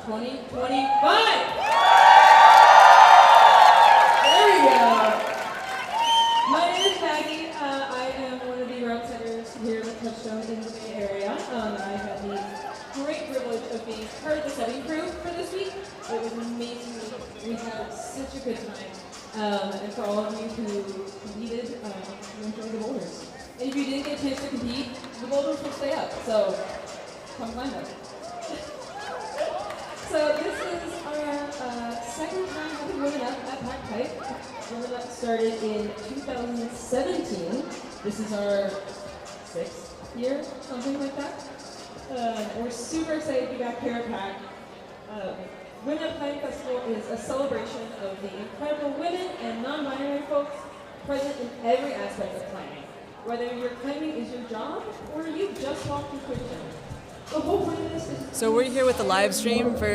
2025. There we go. My name is Maggie. I am one of the route setters here at Touchstone in the Bay Area. I had the great privilege of being part of the setting crew for this week. It was an amazing week. We had such a good time. And for all of you who competed, you enjoyed the boulders. And if you didn't get a chance to compete, the boulders will stay up. So come climb them. So this is our second time having Women Up at Pack Pipe. Women Up started in 2017. This is our 6th year, something like that. We're super excited to be back here at Pack. Women Up Climbing Festival is a celebration of the incredible women and non-binary folks present in every aspect of climbing. Whether your climbing is your job or you just walk through Touchstone. The whole point of this is... So we're here with the live stream for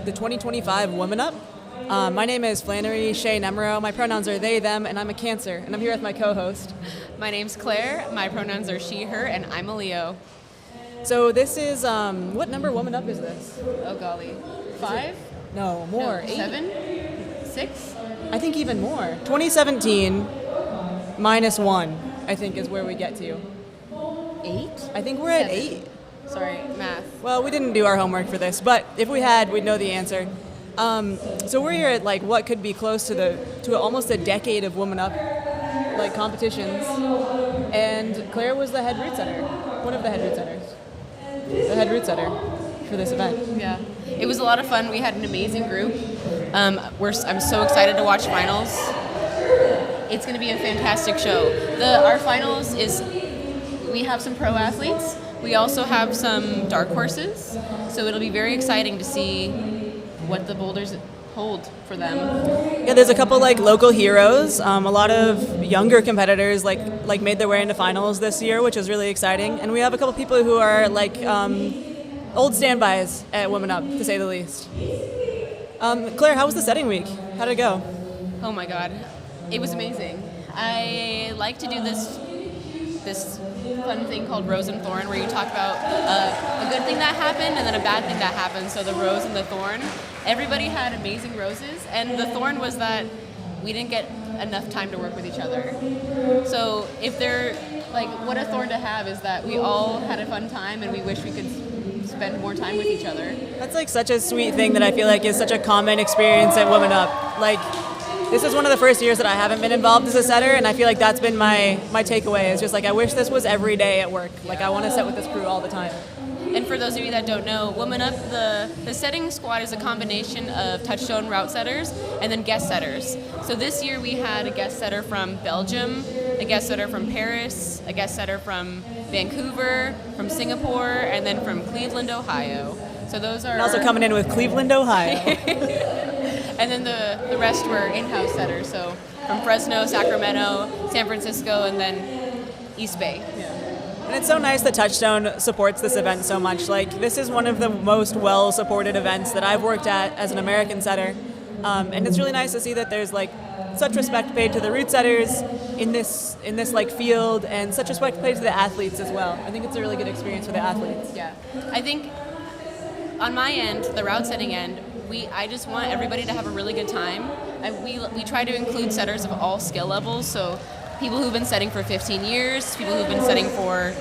the 2025 Women Up. My name is Flannery Shea Nemero. My pronouns are they, them, and I'm a Cancer. And I'm here with my co-host. My name's Claire. My pronouns are she, her, and I'm a Leo. So this is, what number Women Up is this? Oh golly. 5? No, more. No, 8? 7? 6? I think even more. 2017 minus 1, I think, is where we get to. 8? I think we're at 7. 8. Sorry, math. Well, we didn't do our homework for this, but if we had, we'd know the answer. So we're here at like what could be close to almost a decade of Women Up like competitions, and Claire was the head route setter, one of the head route setters, the head route setter for this event. Yeah, it was a lot of fun. We had an amazing group. I'm so excited to watch finals. It's going to be a fantastic show. Our finals is we have some pro athletes. We also have some dark horses, so it'll be very exciting to see what the boulders hold for them. Yeah, there's a couple like local heroes. A lot of younger competitors like made their way into finals this year, which is really exciting. And we have a couple people who are like old standbys at Women Up, to say the least. Claire, how was the setting week? How did it go? Oh my God, it was amazing. I like to do this fun thing called Rose and Thorn, where you talk about a good thing that happened and then a bad thing that happened. So the rose and the thorn. Everybody had amazing roses, and the thorn was that we didn't get enough time to work with each other. So if they're like, what a thorn to have is that we all had a fun time and we wish we could spend more time with each other. That's like such a sweet thing that I feel like is such a common experience at Women Up. Like, this is one of the first years that I haven't been involved as a setter, and I feel like that's been my takeaway. It's just like I wish this was every day at work. Like I want to set with this crew all the time. And for those of you that don't know, Women Up, the setting squad is a combination of Touchstone route setters and then guest setters. So this year we had a guest setter from Belgium, a guest setter from Paris, a guest setter from Vancouver, from Singapore, and then from Cleveland, Ohio. So those are And also coming in with Cleveland, Ohio. And then the rest were in-house setters, so from Fresno, Sacramento, San Francisco, and then East Bay. Yeah. And it's so nice that Touchstone supports this event so much. Like, this is one of the most well-supported events that I've worked at as an American setter. And it's really nice to see that there's like such respect paid to the route setters in this like field, and such respect paid to the athletes as well. I think it's a really good experience for the athletes. Yeah, I think on my end, the route setting end, I just want everybody to have a really good time. We try to include setters of all skill levels, so people who've been setting for 15 years, people who've been setting for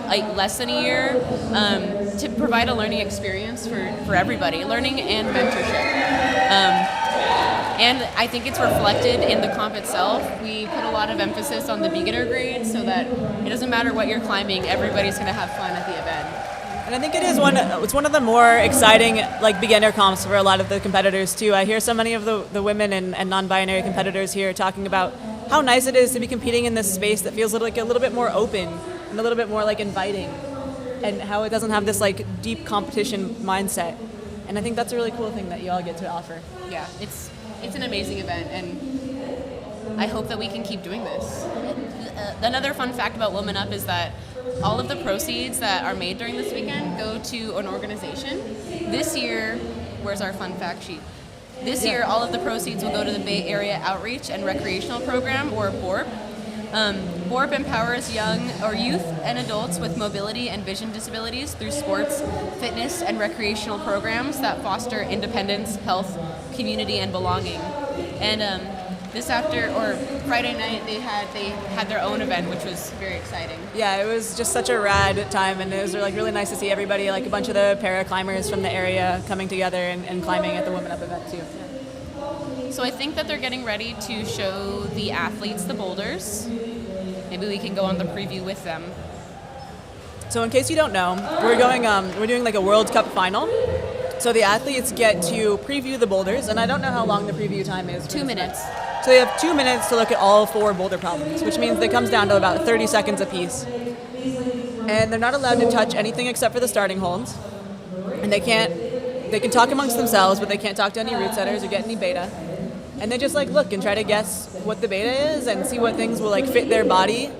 like less than a year, to provide a learning experience for everybody, learning and mentorship. And I think it's reflected in the comp itself. We put a lot of emphasis on the beginner grade so that it doesn't matter what you're climbing, everybody's going to have fun at the event. And I think it's one of the more exciting like beginner comps for a lot of the competitors too. I hear so many of the women and non-binary competitors here talking about how nice it is to be competing in this space that feels like a little bit more open and a little bit more like inviting, and how it doesn't have this like deep competition mindset. And I think that's a really cool thing that you all get to offer. Yeah, it's an amazing event, and I hope that we can keep doing this. Another fun fact about Women Up is that all of the proceeds that are made during this weekend go to an organization. This year, where's our fun fact sheet? This year, all of the proceeds will go to the Bay Area Outreach and Recreational Program, or BORP. VORP empowers youth and adults with mobility and vision disabilities through sports, fitness, and recreational programs that foster independence, health, community, and belonging. And Friday night, they had their own event, which was very exciting. Yeah, it was just such a rad time, and it was like really nice to see everybody, like a bunch of the para climbers from the area coming together and climbing at the Women Up event too. So I think that they're getting ready to show the athletes the boulders. Maybe we can go on the preview with them. So in case you don't know, we're doing like a World Cup final. So the athletes get to preview the boulders, and I don't know how long the preview time is. 2 minutes. So they have 2 minutes to look at all 4 boulder problems, which means it comes down to about 30 seconds apiece. And they're not allowed to touch anything except for the starting holds. And they can talk amongst themselves, but they can't talk to any root setters or get any beta. And they just like look and try to guess what the beta is and see what things will like fit their body.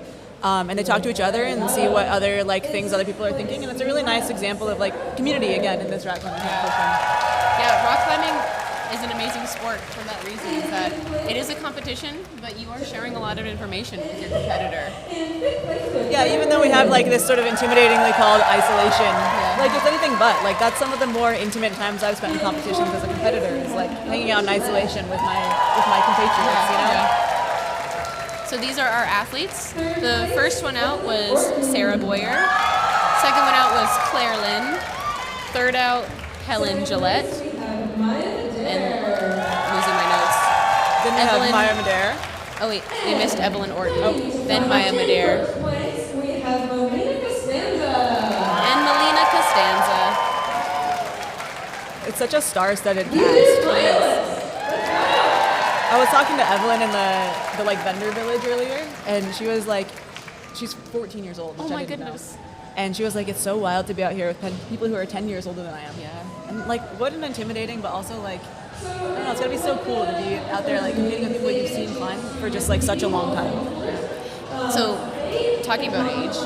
And they talk to each other and see what other like things other people are thinking. And it's a really nice example of like community again in this rock climbing competition. Yeah, rock climbing is an amazing sport for that reason, is that it is a competition, but you are sharing a lot of information with your competitor. Yeah, even though we have like this sort of intimidatingly called isolation, like it's anything but. Like that's some of the more intimate times I've spent in competitions as a competitor, is like hanging out in isolation with my compatriots, you know? Yeah. So these are our athletes. The first one out was Sarah Boyer. Second one out was Claire Lynn. Third out, Helen Gillette. And losing my notes. Then we have Maya Madere. Oh wait, we missed Evelyn Orton. Then Maya Madere. And Melina Costanza. It's such a star-studded cast. I was talking to Evelyn in the like vendor village earlier, and she was like, she's 14 years old. Which Oh my I didn't goodness. know. And she was like, it's so wild to be out here with people who are 10 years older than I am. Yeah. And like, what an intimidating, but also like, I don't know, it's gotta be so cool to be out there like competing with people you've seen climb for just like such a long time. So, talking about age,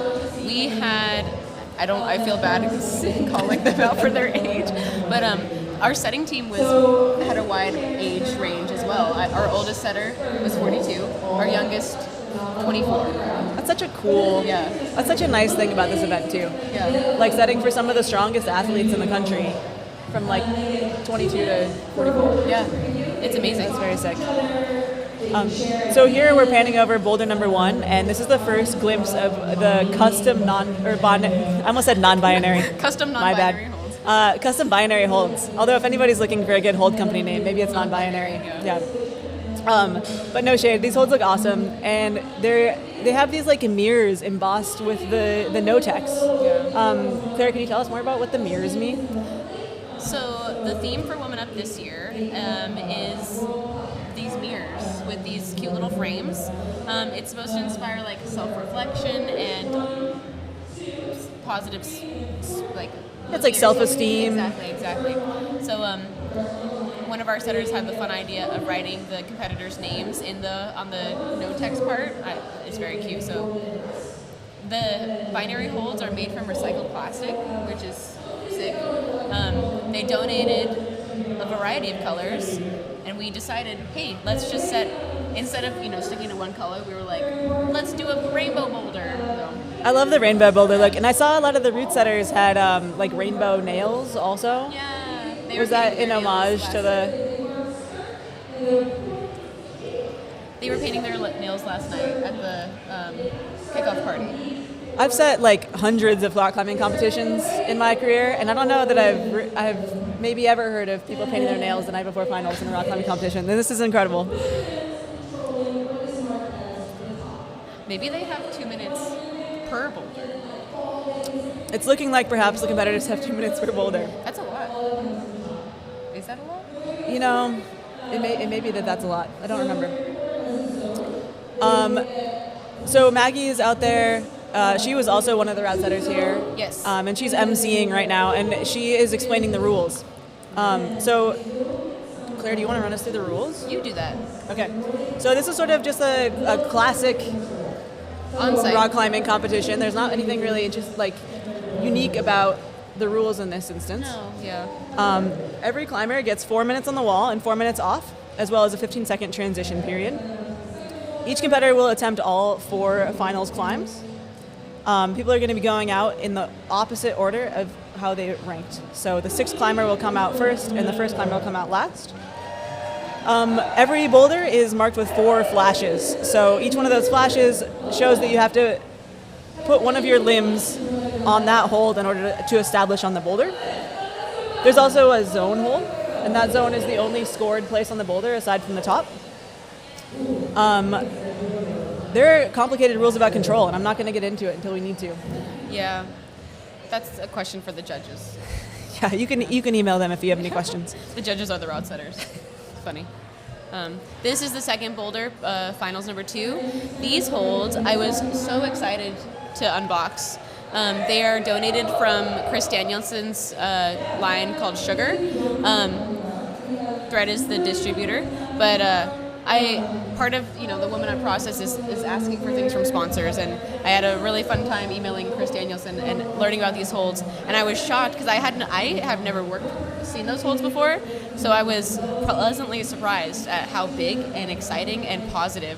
we had, I feel bad calling them out for their age, but our setting team had a wide age range as well. Our oldest setter was 42, our youngest 24. That's such that's such a nice thing about this event too. Yeah. Like setting for some of the strongest athletes in the country from like 22 to 44. Yeah, it's amazing. It's very sick. So here we're panning over boulder number 1, and this is the first glimpse of the custom I almost said non-binary. Custom My non-binary bad. holds. Custom binary holds. Although if anybody's looking for a good hold company name, maybe it's non-binary. Yeah. But no shade, these holds look awesome, and they have these like mirrors embossed with the no text. Yeah. Claire, can you tell us more about what the mirrors mean? So the theme for Women Up this year is these mirrors with these cute little frames. It's supposed to inspire like self-reflection and positive like. It's like self-esteem. Exactly. So one of our setters had the fun idea of writing the competitors' names on the no text part. It's very cute. So the binary holds are made from recycled plastic, which is sick. They donated a variety of colors, and we decided, hey, let's just instead of sticking to one color, we were like, let's do a rainbow boulder. So, I love the rainbow boulder look, and I saw a lot of the root setters had like rainbow nails also. yeah. Was that in homage to They were painting their nails last night at the kickoff party. I've set like hundreds of rock climbing competitions in my career, and I don't know that I've maybe ever heard of people painting their nails the night before finals in a rock climbing competition. And this is incredible. Maybe they have 2 minutes per boulder. It's looking like perhaps the competitors have 2 minutes per boulder. That's a lot. Is that a lot? It may be that's a lot. I don't remember. So Maggie is out there. She was also one of the route setters here. Yes. And she's emceeing right now, and she is explaining the rules. So, Claire, do you want to run us through the rules? You do that. Okay. So this is sort of just a classic On-site rock climbing competition. There's not anything really just like unique about the rules in this instance. No, yeah. Every climber gets 4 minutes on the wall and 4 minutes off, as well as a 15-second transition period. each competitor will attempt all 4 finals climbs. People are going to be going out in the opposite order of how they ranked. So the 6th climber will come out first, and the 1st climber will come out last. Every boulder is marked with 4 flashes. So each one of those flashes shows that you have to put one of your limbs on that hold in order to establish on the boulder. There's also a zone hold, and that zone is the only scored place on the boulder aside from the top. There are complicated rules about control, and I'm not going to get into it until we need to. Yeah, that's a question for the judges. Yeah, you can email them if you have any questions. The judges are the route setters. Funny. This is the second boulder, finals number 2. These holds, I was so excited to unbox. They are donated from Chris Danielson's line called Sugar. Thread is the distributor, but part of the Women on Process is asking for things from sponsors, and I had a really fun time emailing Chris Danielson and learning about these holds, and I was shocked because I have never seen those holds before, so I was pleasantly surprised at how big and exciting and positive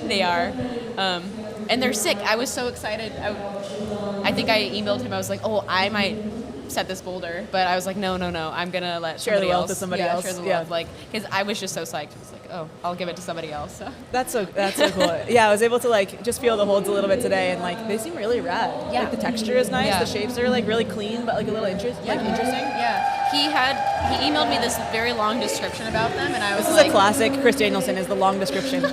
they are, and they're sick. I was so excited. I think I emailed him. I was like, oh, I might set this boulder, but I was like, no, I'm gonna let share the wealth else. with somebody else. Share the wealth, because I was just so psyched. I was like, oh, I'll give it to somebody else. So. That's so cool. Yeah, I was able to just feel the holds a little bit today, and they seem really rad. Yeah. The texture is nice. Yeah. The shapes are really clean, but a little interesting. Yeah, he emailed me this very long description about them, and I was this like, is a classic. Chris Danielson is the long description.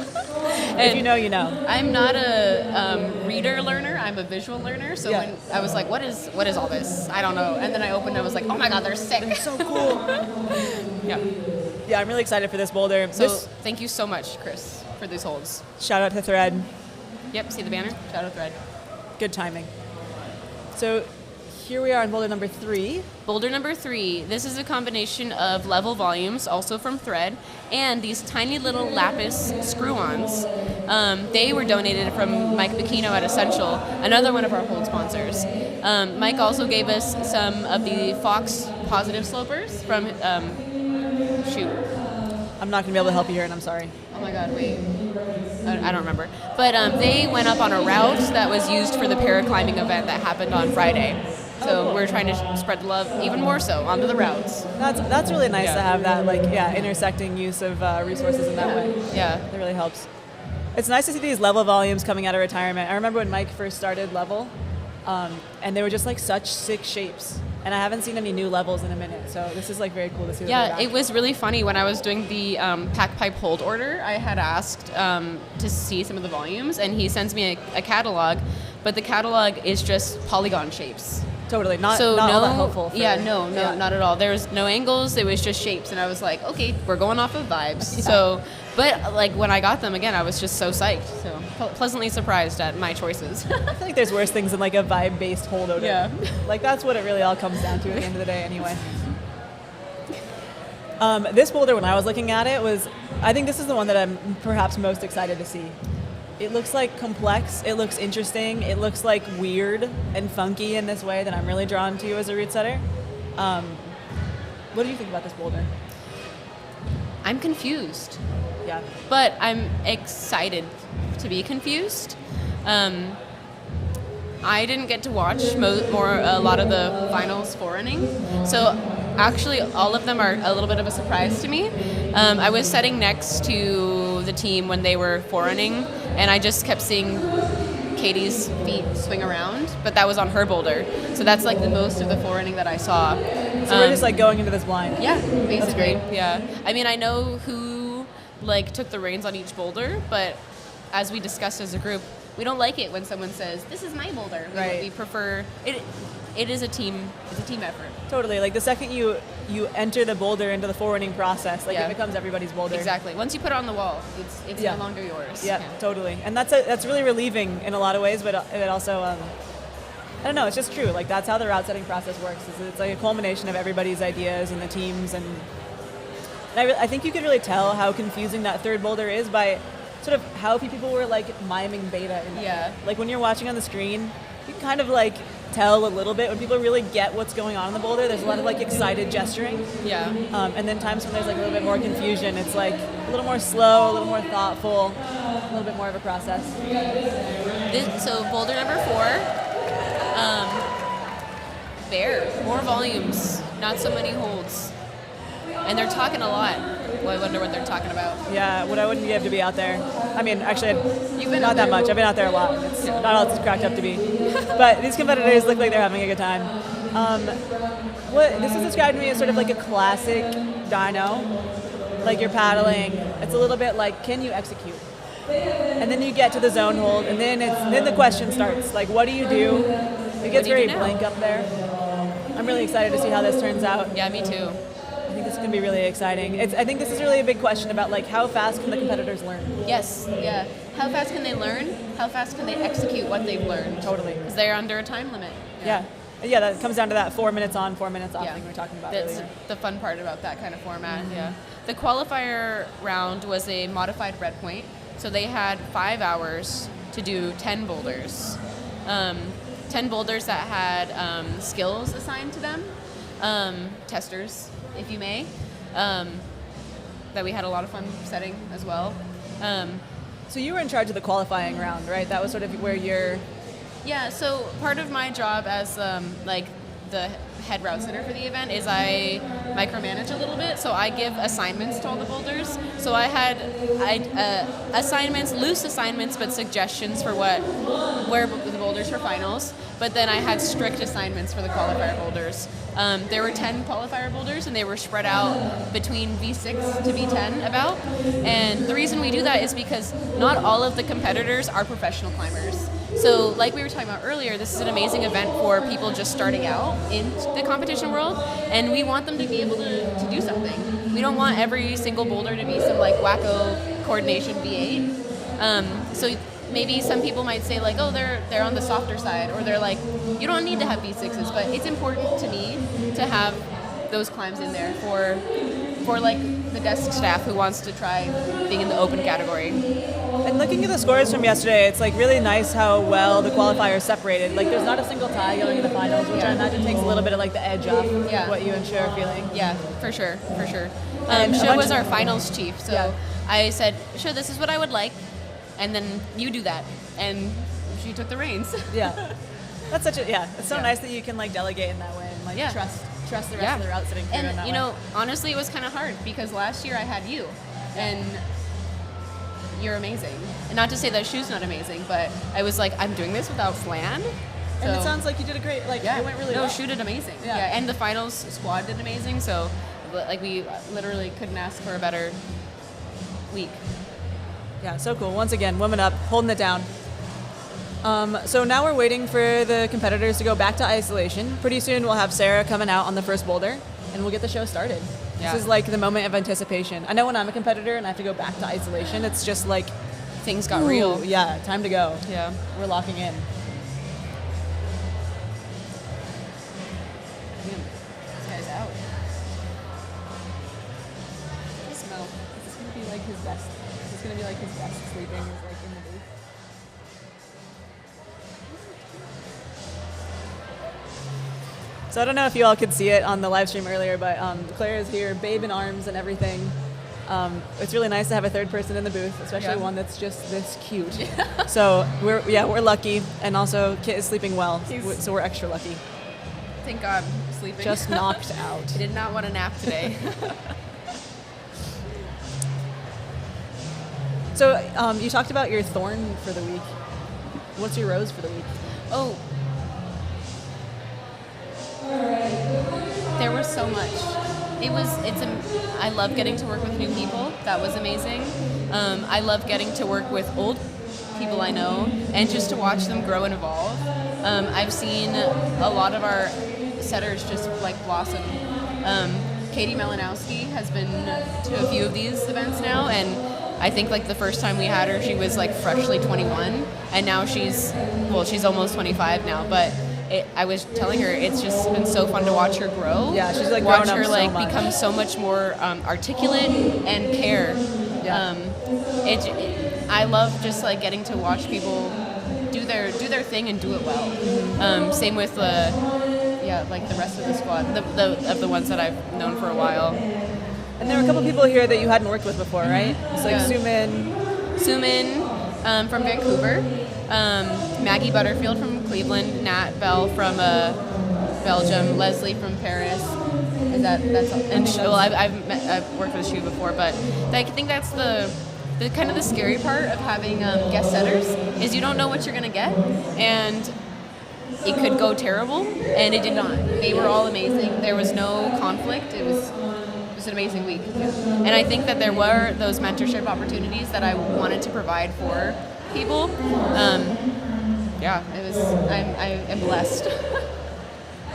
If you know, you know. I'm not a reader learner. I'm a visual learner. So when I was like, what is all this? I don't know. And then I opened it. I was like, oh my god, they're sick. They're so cool. Yeah. Yeah, I'm really excited for this boulder. So thank you so much, Chris, for these holds. Shout out to Thread. Yep. See the banner? Shout out Thread. Good timing. So here we are on boulder number 3. Boulder number 3. This is a combination of level volumes, also from Thread, and these tiny little lapis screw-ons. They were donated from Mike Bacchino at Essential, another one of our hold sponsors. Mike also gave us some of the Fox positive slopers from, I'm not going to be able to help you here, and I'm sorry. Oh my god, wait. I don't remember. But they went up on a route that was used for the paraclimbing event that happened on Friday. So we're trying to spread the love even more so onto the routes. That's really nice to have that intersecting use of resources in that way. Yeah, that really helps. It's nice to see these level volumes coming out of retirement. I remember when Mike first started level, and they were just such sick shapes. And I haven't seen any new levels in a minute, so this is very cool to see. Yeah, it was really funny when I was doing the pack pipe hold order. I had asked to see some of the volumes, and he sends me a catalog, but the catalog is just polygon shapes. Totally, not all that helpful. Not at all. There was no angles. It was just shapes, and I was like, okay, we're going off of vibes. Yeah. So, but when I got them again, I was just so psyched. So pleasantly surprised at my choices. I feel like there's worse things than a vibe-based hold odor. Yeah, that's what it really all comes down to at the end of the day, anyway. This boulder, when I was looking at it, I think this is the one that I'm perhaps most excited to see. It looks complex, it looks interesting, it looks weird and funky in this way that I'm really drawn to as a route setter. What do you think about this boulder? I'm confused. Yeah. But I'm excited to be confused. I didn't get to watch a lot of the finals forerunning, so actually all of them are a little bit of a surprise to me. I was sitting next to the team when they were forerunning, and I just kept seeing Katie's feet swing around, but that was on her boulder. So that's the most of the forerunning that I saw. So we're just going into this blind. Yeah, basically. That's great. Yeah. I mean, I know who took the reins on each boulder, but as we discussed as a group, we don't like it when someone says, "This is my boulder." Right. We prefer it. It is a team. It's a team effort. Totally. The second you enter the boulder into the forwarding process, it becomes everybody's boulder. Exactly. Once you put it on the wall, it's no longer yours. Yeah, totally. And that's really relieving in a lot of ways, but it also, I don't know, it's just true. That's how the route setting process works. It's a culmination of everybody's ideas and the teams, and I think you could really tell how confusing that third boulder is by sort of how people were miming beta in that. Yeah. When you're watching on the screen, you kind of tell a little bit when people really get what's going on in the boulder. There's a lot of like excited gesturing. Yeah. And then times when there's like a little bit more confusion, it's like a little more slow, a little more thoughtful, a little bit more of a process. So boulder number 4, Bear, more volumes, not so many holds. And they're talking a lot. Well, I wonder what they're talking about. Yeah, what I wouldn't give to be out there. I mean, actually, You've been not out that there. much. I've been out there a lot. It's not all it's cracked up to be. But these competitors look like they're having a good time. What this is described to me as sort of like a classic dyno. Like you're paddling. It's a little bit like, can you execute? And then you get to the zone hold, and then the question starts. Like, what do you do? It gets very blank up there. I'm really excited to see how this turns out. Yeah, me too. I think this is going to be really exciting. I think this is really a big question about like how fast can the competitors learn? Yes, yeah. How fast can they learn? How fast can they execute what they've learned? Totally. Because they're under a time limit. Yeah, that comes down to that 4 minutes on, 4 minutes off thing we were talking about That's earlier. the fun part about that kind of format, yeah. The qualifier round was a modified red point, so they had 5 hours to do 10 boulders. 10 boulders that had skills assigned to them, testers, if you may, that we had a lot of fun setting as well. So you were in charge of the qualifying round, right? That was sort of where you're... Yeah, so part of my job as like the head route center for the event is I micromanage a little bit, so I give assignments to all the boulders. So I had assignments, loose assignments, but suggestions for where the boulders for finals. But then I had strict assignments for the qualifier boulders. There were 10 qualifier boulders, and they were spread out between V6 to V10 about. And the reason we do that is because not all of the competitors are professional climbers. So like we were talking about earlier, this is an amazing event for people just starting out in the competition world, and we want them to be able to do something. We don't want every single boulder to be some like wacko coordination V8. So maybe some people might say like, oh, they're on the softer side, or they're like, you don't need to have V6s, but it's important to me to have those climbs in there for like the desk staff who wants to try being in the open category. And looking at the scores from yesterday, it's like really nice how well the qualifiers separated. Like there's not a single tie going to the finals, which I imagine takes a little bit of like the edge off what you and Sho are feeling. Yeah, for sure. And Sho was our finals chief, so Yeah. I said, Sho, this is what I would like, and then you do that. And she took the reins. Yeah. That's such a, it's so nice that you can like delegate in that way and like trust the rest of the route sitting through in that And, you way. know, honestly, it was kind of hard because last year I had you, and you're amazing. And not to say that Shoe's not amazing, but I was like, I'm doing this without Flan. And it So- sounds like you did a great, like it went really no, well. Shu did amazing. Yeah. Yeah, and the finals squad did amazing. So, like, we literally couldn't ask for a better week. Yeah, so cool. Once again, women up, holding it down. So now we're waiting for the competitors to go back to isolation. Pretty soon we'll have Sarah coming out on the first boulder, and we'll get the show started. Yeah. This is like the moment of anticipation. I know when I'm a competitor and I have to go back to isolation, it's just like, Things got ooh, real. yeah, time to go. Yeah. We're locking in. This guy's out. Smell. Is this going to be like his best? Is this going to be like his best sleeping is like in the booth? So I don't know if you all could see it on the live stream earlier, but Claire is here, babe in arms and everything. It's really nice to have a third person in the booth, especially one that's just this cute. So we're lucky, and also Kit is sleeping well, so we're extra lucky. Thank God, sleeping. Just knocked out. I did not want a nap today. So you talked about your thorn for the week. What's your rose for the week? Oh. There was so much. I love getting to work with new people. That was amazing. I love getting to work with old people I know and just to watch them grow and evolve. I've seen a lot of our setters just like blossom. Katie Malinowski has been to a few of these events now, and I think like the first time we had her, she was like freshly 21, and now she's almost 25 now, but I was telling her it's just been so fun to watch her grow. Yeah, she's like watch grown her up like so much. become so much more articulate and care. Yeah. I love just like getting to watch people do do their thing and do it well. Same with the rest of the squad, of the ones that I've known for a while. And there were a couple people here that you hadn't worked with before, right? It's like Sumin from Vancouver, Maggie Butterfield from Cleveland, Nat Bell from Belgium, Leslie from Paris. That's all? And I've worked with Shu before, but I think that's the kind of the scary part of having guest setters is you don't know what you're gonna get, and it could go terrible, and it did not. They were all amazing. There was no conflict. It was an amazing week. And I think that there were those mentorship opportunities that I wanted to provide for people. I am blessed.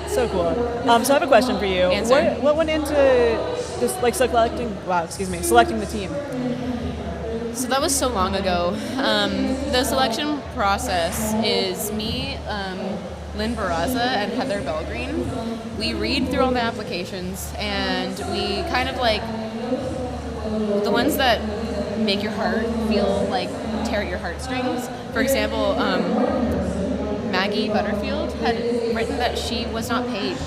So cool. So I have a question for you. Answer. What went into just like selecting the team? So that was so long ago. The selection process is me, Lynn Barraza, and Heather Belgreen. We read through all the applications, and we kind of like the ones that make your heart feel like tear at your heartstrings. For example, Maggie Butterfield had written that she was not paid.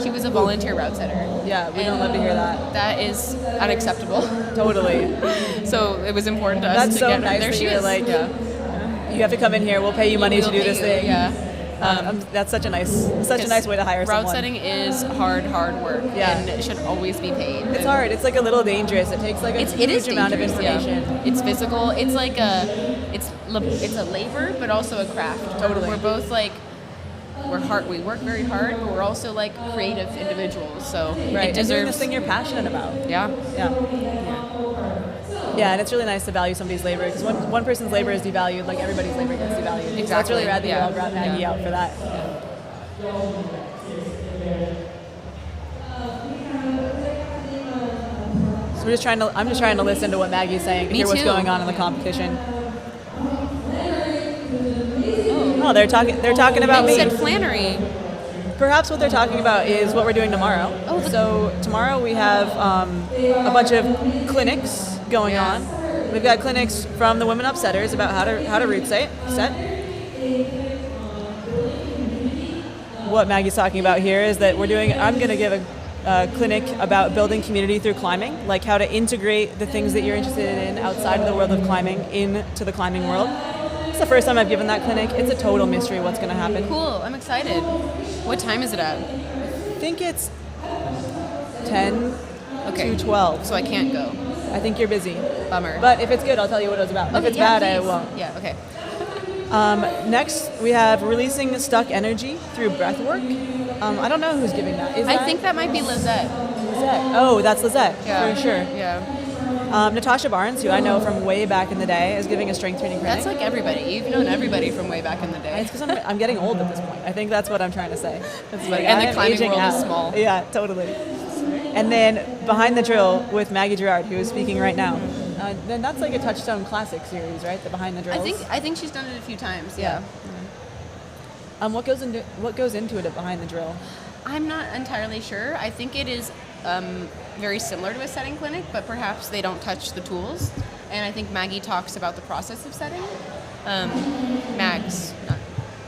She was a volunteer route setter. Yeah, we don't love to hear that. That is unacceptable. Totally. So it was important to us That's to so get nice there. That She you're is. like, you have to come in here. We'll pay you money to do this thing. Yeah. That's such a nice way to hire someone. Route setting is hard work. Yeah. And it should always be paid. It's hard. It's like a little dangerous. It takes like a huge amount of information. Yeah. It's physical. It's like it's a labor, but also a craft. Totally. We're both like we work very hard, but we're also like creative individuals. So right. it And doing deserves this thing you're passionate about. Yeah. Yeah, and it's really nice to value somebody's labor because one person's labor is devalued, like everybody's labor gets devalued. Exactly. So it's really rad that you Yeah. all brought Maggie out for that. So I'm just trying to listen to what Maggie's saying, to hear what's too. going on in the competition. Oh, they're talking about me. Said Flannery. Perhaps what they're talking about is what we're doing tomorrow. So tomorrow we have a bunch of clinics going on. We've got clinics from the women upsetters about how to route set. What Maggie's talking about here is that I'm going to give a clinic about building community through climbing, like how to integrate the things that you're interested in outside of the world of climbing into the climbing world. It's the first time I've given that clinic. It's a total mystery what's going to happen. Cool. I'm excited. What time is it at? I think it's 10 to 12. So I can't go. I think you're busy. Bummer. But if it's good, I'll tell you what it was about. If it's bad, I please. won't. Yeah, okay. Next, we have releasing stuck energy through breath work. I don't know who's giving that. I think that might be Lizette. Lizette. Oh, that's Lizette, Yeah. for sure. Yeah. Natasha Barnes, who I know from way back in the day, is giving a strength training clinic. That's like everybody. You've known everybody from way back in the day. It's because I'm getting old at this point. I think that's what I'm trying to say. It's like, And I the am climbing aging world is out. small. Yeah, totally. And then Behind the Drill with Maggie Gerard, who is speaking right now. Then that's like a Touchstone Classic series, right? The Behind the Drills. I think she's done it a few times. Yeah. What goes into it at Behind the Drill? I'm not entirely sure. I think it is very similar to a setting clinic, but perhaps they don't touch the tools. And I think Maggie talks about the process of setting. Mags, not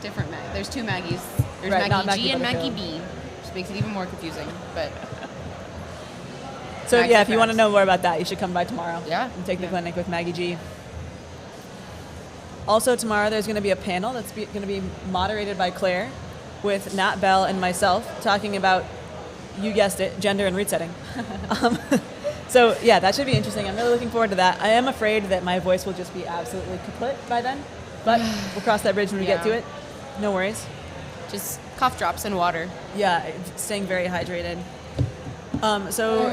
different Mag. There's two Maggies. There's Right, not Maggie G Maggie and Maggie Butterfield. B, which makes it even more confusing. But So Maggie yeah, if you want to Krabs. know more about that, you should come by tomorrow. Yeah. And take the Yeah. clinic with Maggie G. Also tomorrow there's going to be a panel that's going to be moderated by Claire with Nat Bell and myself talking about, you guessed it, gender and route setting. So yeah, that should be interesting. I'm really looking forward to that. I am afraid that my voice will just be absolutely kaput by then, but we'll cross that bridge when we get to Yeah. it. No worries. just cough drops and water. Yeah, staying very hydrated. So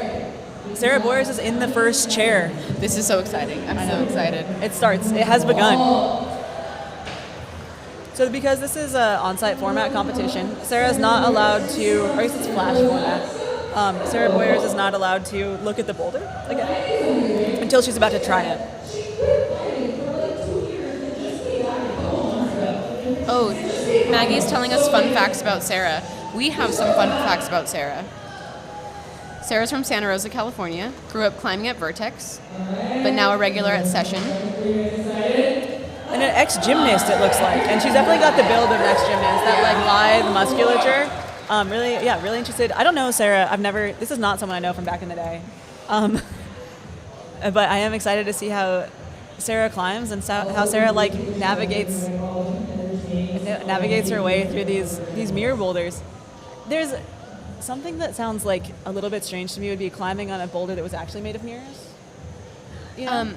Sarah Boyers is in the first chair. This is so exciting. I'm so excited. It starts. It has begun. So because this is an on-site format competition, Sarah's not allowed to, or at least it's flash format, Sarah Boyers is not allowed to look at the boulder again until she's about to try it. Oh, Maggie's telling us fun facts about Sarah. We have some fun facts about Sarah. Sarah's from Santa Rosa, California, grew up climbing at Vertex, but now a regular at Session. and an ex-gymnast, it looks like. And she's definitely got the build of an ex-gymnast, that like lithe musculature. Really interested. I don't know Sarah. This is not someone I know from back in the day. But I am excited to see how Sarah climbs and how Sarah like navigates her way through these mirror boulders. There's something that sounds like a little bit strange to me would be climbing on a boulder that was actually made of mirrors. You know?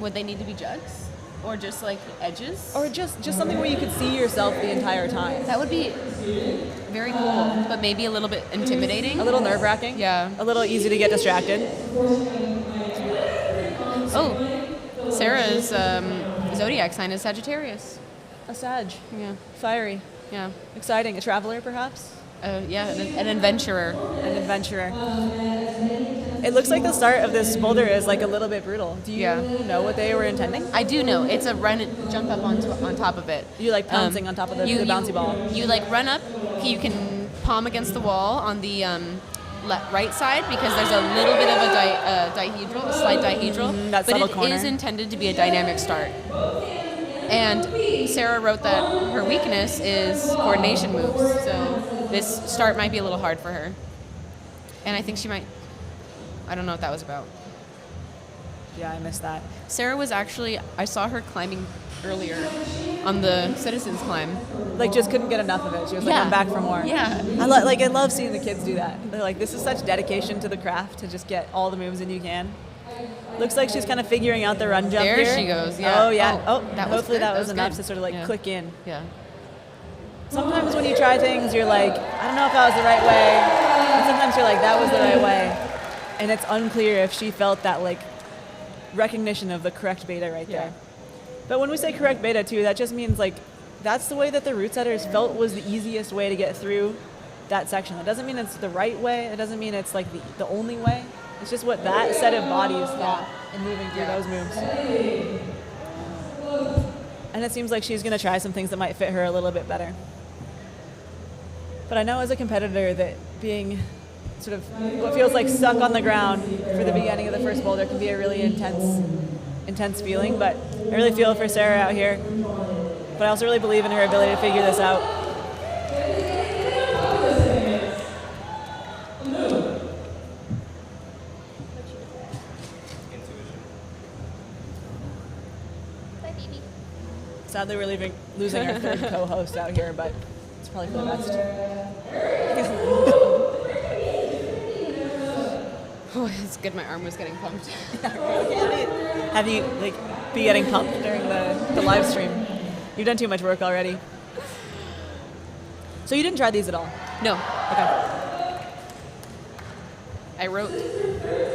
Would they need to be jugs? Or just like edges? Or just something where you could see yourself the entire time. That would be very cool, but maybe a little bit intimidating. A little nerve-wracking. Yeah. A little easy to get distracted. Oh, Sarah's zodiac sign is Sagittarius. A Sag. Yeah. Fiery. Yeah. Exciting. A traveler, perhaps? Yeah, an adventurer. An adventurer. It looks like the start of this boulder is like a little bit brutal. Do you know what they were intending? I do know. It's a run and jump up on top of it. You like pouncing on top of the bouncy ball. You like run up. You can palm against the wall on the right side because there's a little bit of a slight dihedral. That subtle corner. But it is intended to be a dynamic start. And Sarah wrote that her weakness is coordination moves. So this start might be a little hard for her. And I think she might. I don't know what that was about. Yeah, I missed that. Sarah was actually, I saw her climbing earlier on the Citizens Climb. Like, just couldn't get enough of it. She was like, I'm back for more. Yeah. I love seeing the kids do that. They're like, this is such dedication to the craft to just get all the moves in you can. Looks like she's kind of figuring out the run jump there here. There she goes, yeah. Oh, yeah. Hopefully that was enough good. to sort of like click in. Yeah. Sometimes when you try things, you're like, I don't know if that was the right way. And sometimes you're like, that was the right way. And it's unclear if she felt that like recognition of the correct beta right there. But when we say correct beta too, that just means like that's the way that the route setters felt was the easiest way to get through that section. It doesn't mean it's the right way. It doesn't mean it's like the only way. It's just what that set of bodies thought in moving through those moves. And it seems like she's going to try some things that might fit her a little bit better. But I know as a competitor that being sort of what feels like stuck on the ground for the beginning of the first boulder can be a really intense feeling. But I really feel for Sarah out here. But I also really believe in her ability to figure this out. Sadly, we're losing our third co-host out here, but it's probably for the best. Oh, it's good. My arm was getting pumped. Have you be getting pumped during the live stream? You've done too much work already. So you didn't try these at all? No. Okay. I wrote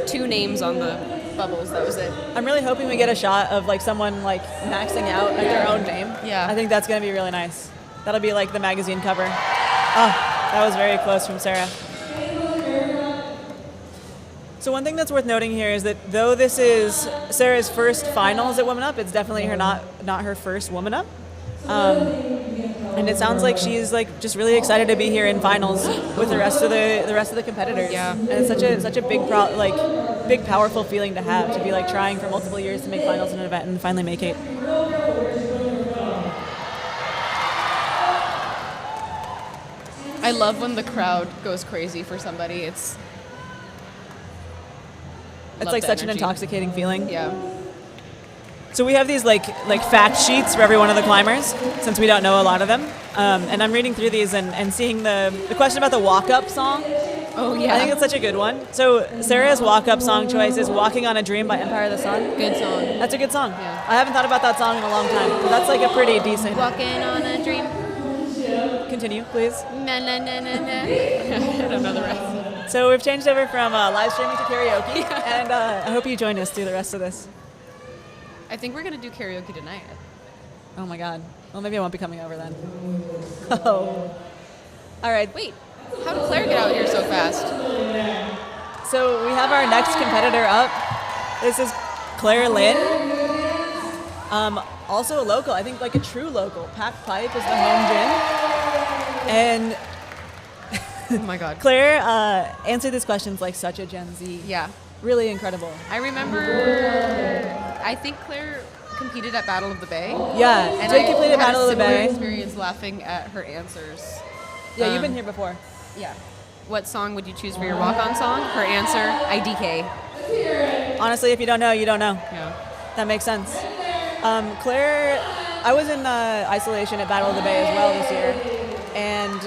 2 names on the bubbles. That was it. I'm really hoping we get a shot of like someone like maxing out like their own name. Yeah. I think that's gonna be really nice. That'll be like the magazine cover. Oh, that was very close from Sarah. So one thing that's worth noting here is that though this is Sarah's first finals at Woman Up, it's definitely not her first Woman Up. And it sounds like she's like just really excited to be here in finals with the rest of the competitors. Yeah. And it's such a big powerful feeling to have, to be like trying for multiple years to make finals in an event and finally make it. I love when the crowd goes crazy for somebody. It's like such an intoxicating feeling. Yeah. So we have these like fact sheets for every one of the climbers, since we don't know a lot of them. And I'm reading through these and seeing the question about the walk-up song. Oh, yeah. I think it's such a good one. So Sarah's walk-up song choice is Walking on a Dream by Empire of the Sun. Good song. That's a good song. Yeah. I haven't thought about that song in a long time. But that's like a pretty decent. Walking on a dream. Continue, please. Na na na na na. I don't know the rest. So we've changed over from live streaming to karaoke, and I hope you join us through the rest of this. I think we're gonna do karaoke tonight. Oh my God. Well, maybe I won't be coming over then. Oh. All right. Wait, how did Claire get out here so fast? So we have our next competitor up. This is Claire Lynn. Also a local, I think like a true local. Pack Pipe is the home gym. And Oh my God. Claire answered these questions like such a Gen Z. Yeah. Really incredible. I remember, I think Claire competed at Battle of the Bay. Yeah, And did I complete a had Battle of the similar Bay. experience laughing at her answers. Yeah, you've been here before. Yeah. What song would you choose for your walk-on song? Her answer, IDK. Honestly, if you don't know, you don't know. Yeah. That makes sense. Claire, I was in isolation at Battle of the Bay as well this year, and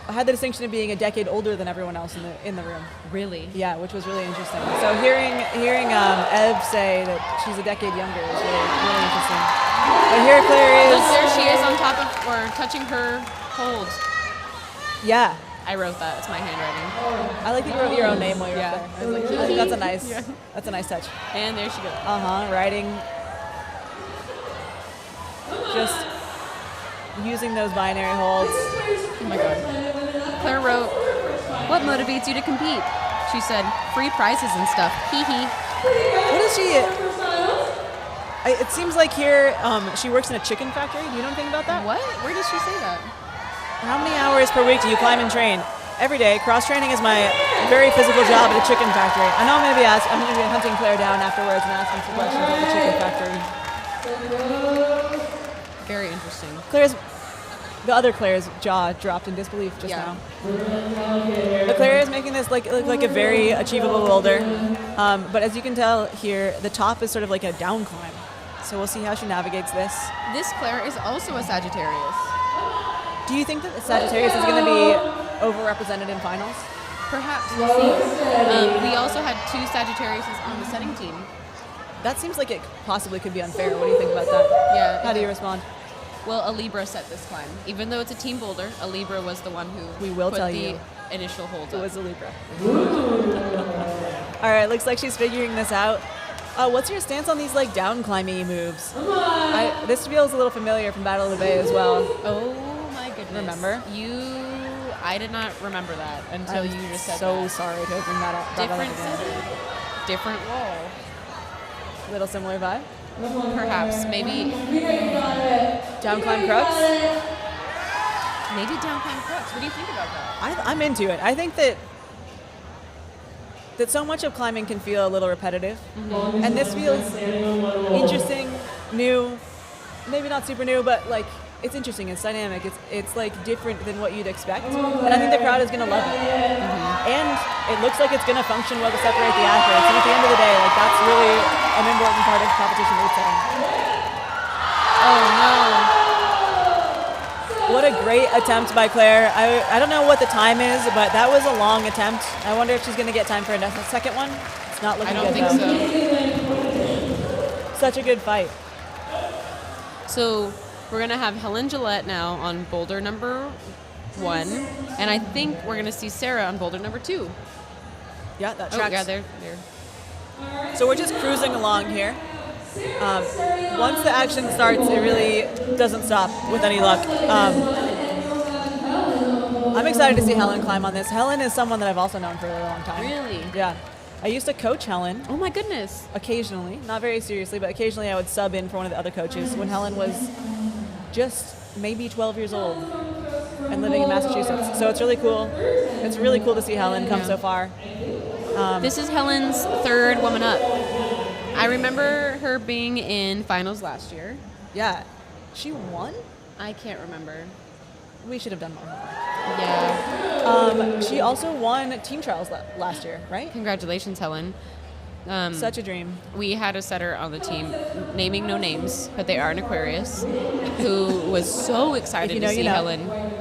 I had the distinction of being a decade older than everyone else in the room. Really? Yeah, which was really interesting. So hearing Ev say that she's a decade younger is really interesting. But here Claire Look, is. there she is on top of, or touching her hold. Yeah, I wrote that. It's my handwriting. I like that you wrote your own name while you were Yeah. up there. I was like, I think that's a nice touch. And there she goes. Writing. Just using those binary holds. Oh my god. Claire wrote, "What motivates you to compete?" She said, "Free prizes and stuff. Hee hee." What is she? It seems like here she works in a chicken factory. Do you know anything about that? What? Where does she say that? How many hours per week do you climb and train? Every day. Cross training is my very physical job at a chicken factory. I know I'm going to be hunting Claire down afterwards and asking some questions at the chicken factory. Very interesting. The other Claire's jaw dropped in disbelief just now. But Claire is making this look like a very achievable boulder. But as you can tell here, the top is sort of like a down climb. So we'll see how she navigates this. This Claire is also a Sagittarius. Do you think that Sagittarius is going to be overrepresented in finals? Perhaps. We'll see. We also had 2 Sagittariuses on the setting team. That seems like it possibly could be unfair. What do you think about that? Yeah. How do you respond? Well, a Libra set this climb. Even though it's a team boulder, a Libra was the one who We will put tell the you. initial hold It up. was a Libra. All right, looks like she's figuring this out. What's your stance on these like down climbing moves? This feels a little familiar from Battle of the Bay as well. Oh my goodness. Remember? I did not remember that until I'm you just said so that. sorry to bring that up. Different again. setting, different wall. Little similar vibe. Perhaps, maybe Down climb crux. maybe down climb crux. What do you think about that? I'm into it. I think that so much of climbing can feel a little repetitive, and this feels interesting, new, maybe not super new, but like it's interesting. It's dynamic. It's like different than what you'd expect, and I think the crowd is gonna love it. And it looks like it's gonna function well to separate the athletes. And at the end of the day, like that's really an important part of competition weight setting. Oh no. What a great attempt by Claire. I don't know what the time is, but that was a long attempt. I wonder if she's going to get time for a second one. It's not looking I don't good, think though. Such a good fight. So we're gonna have Helen Gillette now on boulder number 1, and I think we're gonna see Sarah on boulder number 2. Yeah, that Oh tracks. yeah, there. So we're just cruising along here. Once the action starts, it really doesn't stop with any luck. I'm excited to see Helen climb on this. Helen is someone that I've also known for a really long time. Really? Yeah. I used to coach Helen Oh my goodness. occasionally, not very seriously, but occasionally I would sub in for one of the other coaches when Helen was just maybe 12 years old and living in Massachusetts. So it's really cool. It's really cool to see Helen come so far. This is Helen's 3rd woman up. I remember her being in finals last year. Yeah. She won? I can't remember. We should have done more homework. Yeah. She also won team trials last year, right? Congratulations, Helen. Such a dream. We had a setter on the team, naming no names, but they are an Aquarius, who was so excited If you know, to see you know. Helen.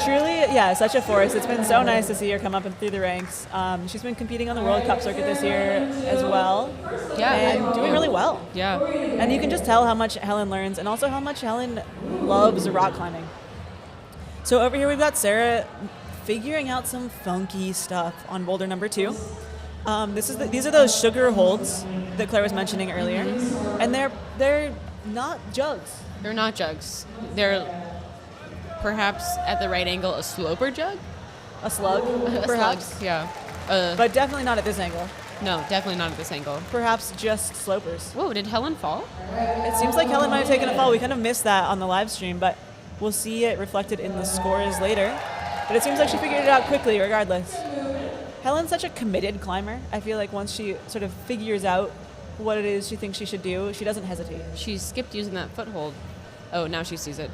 Truly, yeah, such a force. It's been so nice to see her come up and through the ranks. She's been competing on the World Cup circuit this year as well. Yeah. And doing really well. Yeah. And you can just tell how much Helen learns and also how much Helen loves rock climbing. So over here we've got Sarah figuring out some funky stuff on boulder number 2. These are those sugar holds that Claire was mentioning earlier. And they're not jugs. They're not jugs. They're perhaps at the right angle a sloper jug? A slug, A perhaps. slug, yeah. But definitely not at this angle. No, definitely not at this angle. Perhaps just slopers. Whoa, did Helen fall? It seems like Helen might have taken a fall. We kind of missed that on the live stream, but we'll see it reflected in the scores later. But it seems like she figured it out quickly regardless. Helen's such a committed climber. I feel like once she sort of figures out what it is she thinks she should do, she doesn't hesitate. She skipped using that foothold. Oh, now she sees it.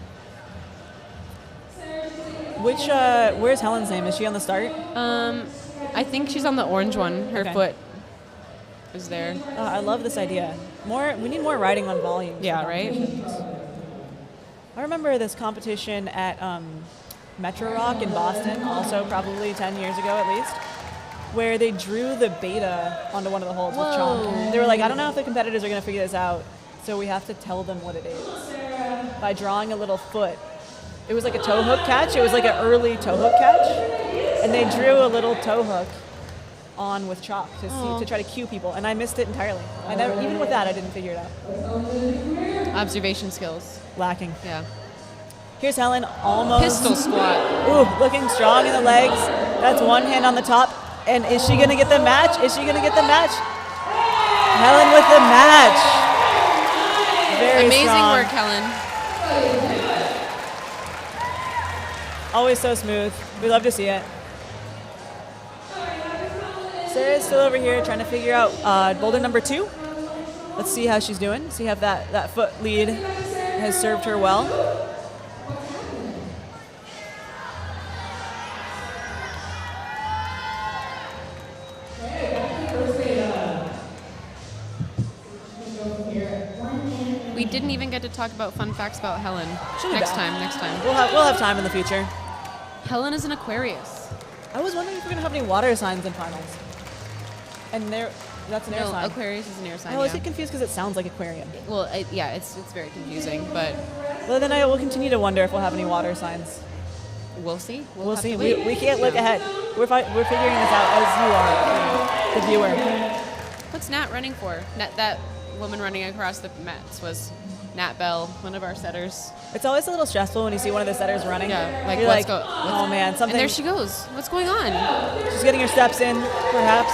Where's Helen's name? Is she on the start? I think she's on the orange one. Her Okay. foot is there. I love this idea. We need more riding on volume. Yeah, right? I remember this competition at Metro Rock in Boston, also probably 10 years ago at least, where they drew the beta onto one of the holes with chalk. They were like, I don't know if the competitors are going to figure this out, so we have to tell them what it is by drawing a little foot. It was like a toe hook catch. It was like an early toe hook catch, and they drew a little toe hook on with chalk to try to cue people, and I missed it entirely. Even with that, I didn't figure it out. Observation skills. Lacking. Yeah. Here's Helen, almost. Pistol squat. Ooh, looking strong in the legs. That's one hand on the top. And is she going to get the match? Is she going to get the match? Helen with the match. Very Amazing strong. work, Helen. Always so smooth. We love to see it. Sarah's still over here trying to figure out boulder number 2. Let's see how she's doing. See how that foot lead has served her well. We didn't even get to talk about fun facts about Helen. Next time. We'll have time in the future. Helen is an Aquarius. I was wondering if we're going to have any water signs in finals. And that's an air No, sign. Aquarius is an air sign. I always yeah. get confused because it sounds like aquarium. Well, it's very confusing, but Well, then I will continue to wonder if we'll have any water signs. we'll see. We'll have see. to wait. We can't look ahead. We're figuring this out as you are, the viewer. What's Nat running for? That woman running across the mats was Nat Bell, one of our setters. It's always a little stressful when you see one of the setters running. Yeah, You're let's like, go. oh man, something. And there she goes. What's going on? She's getting her steps in, perhaps.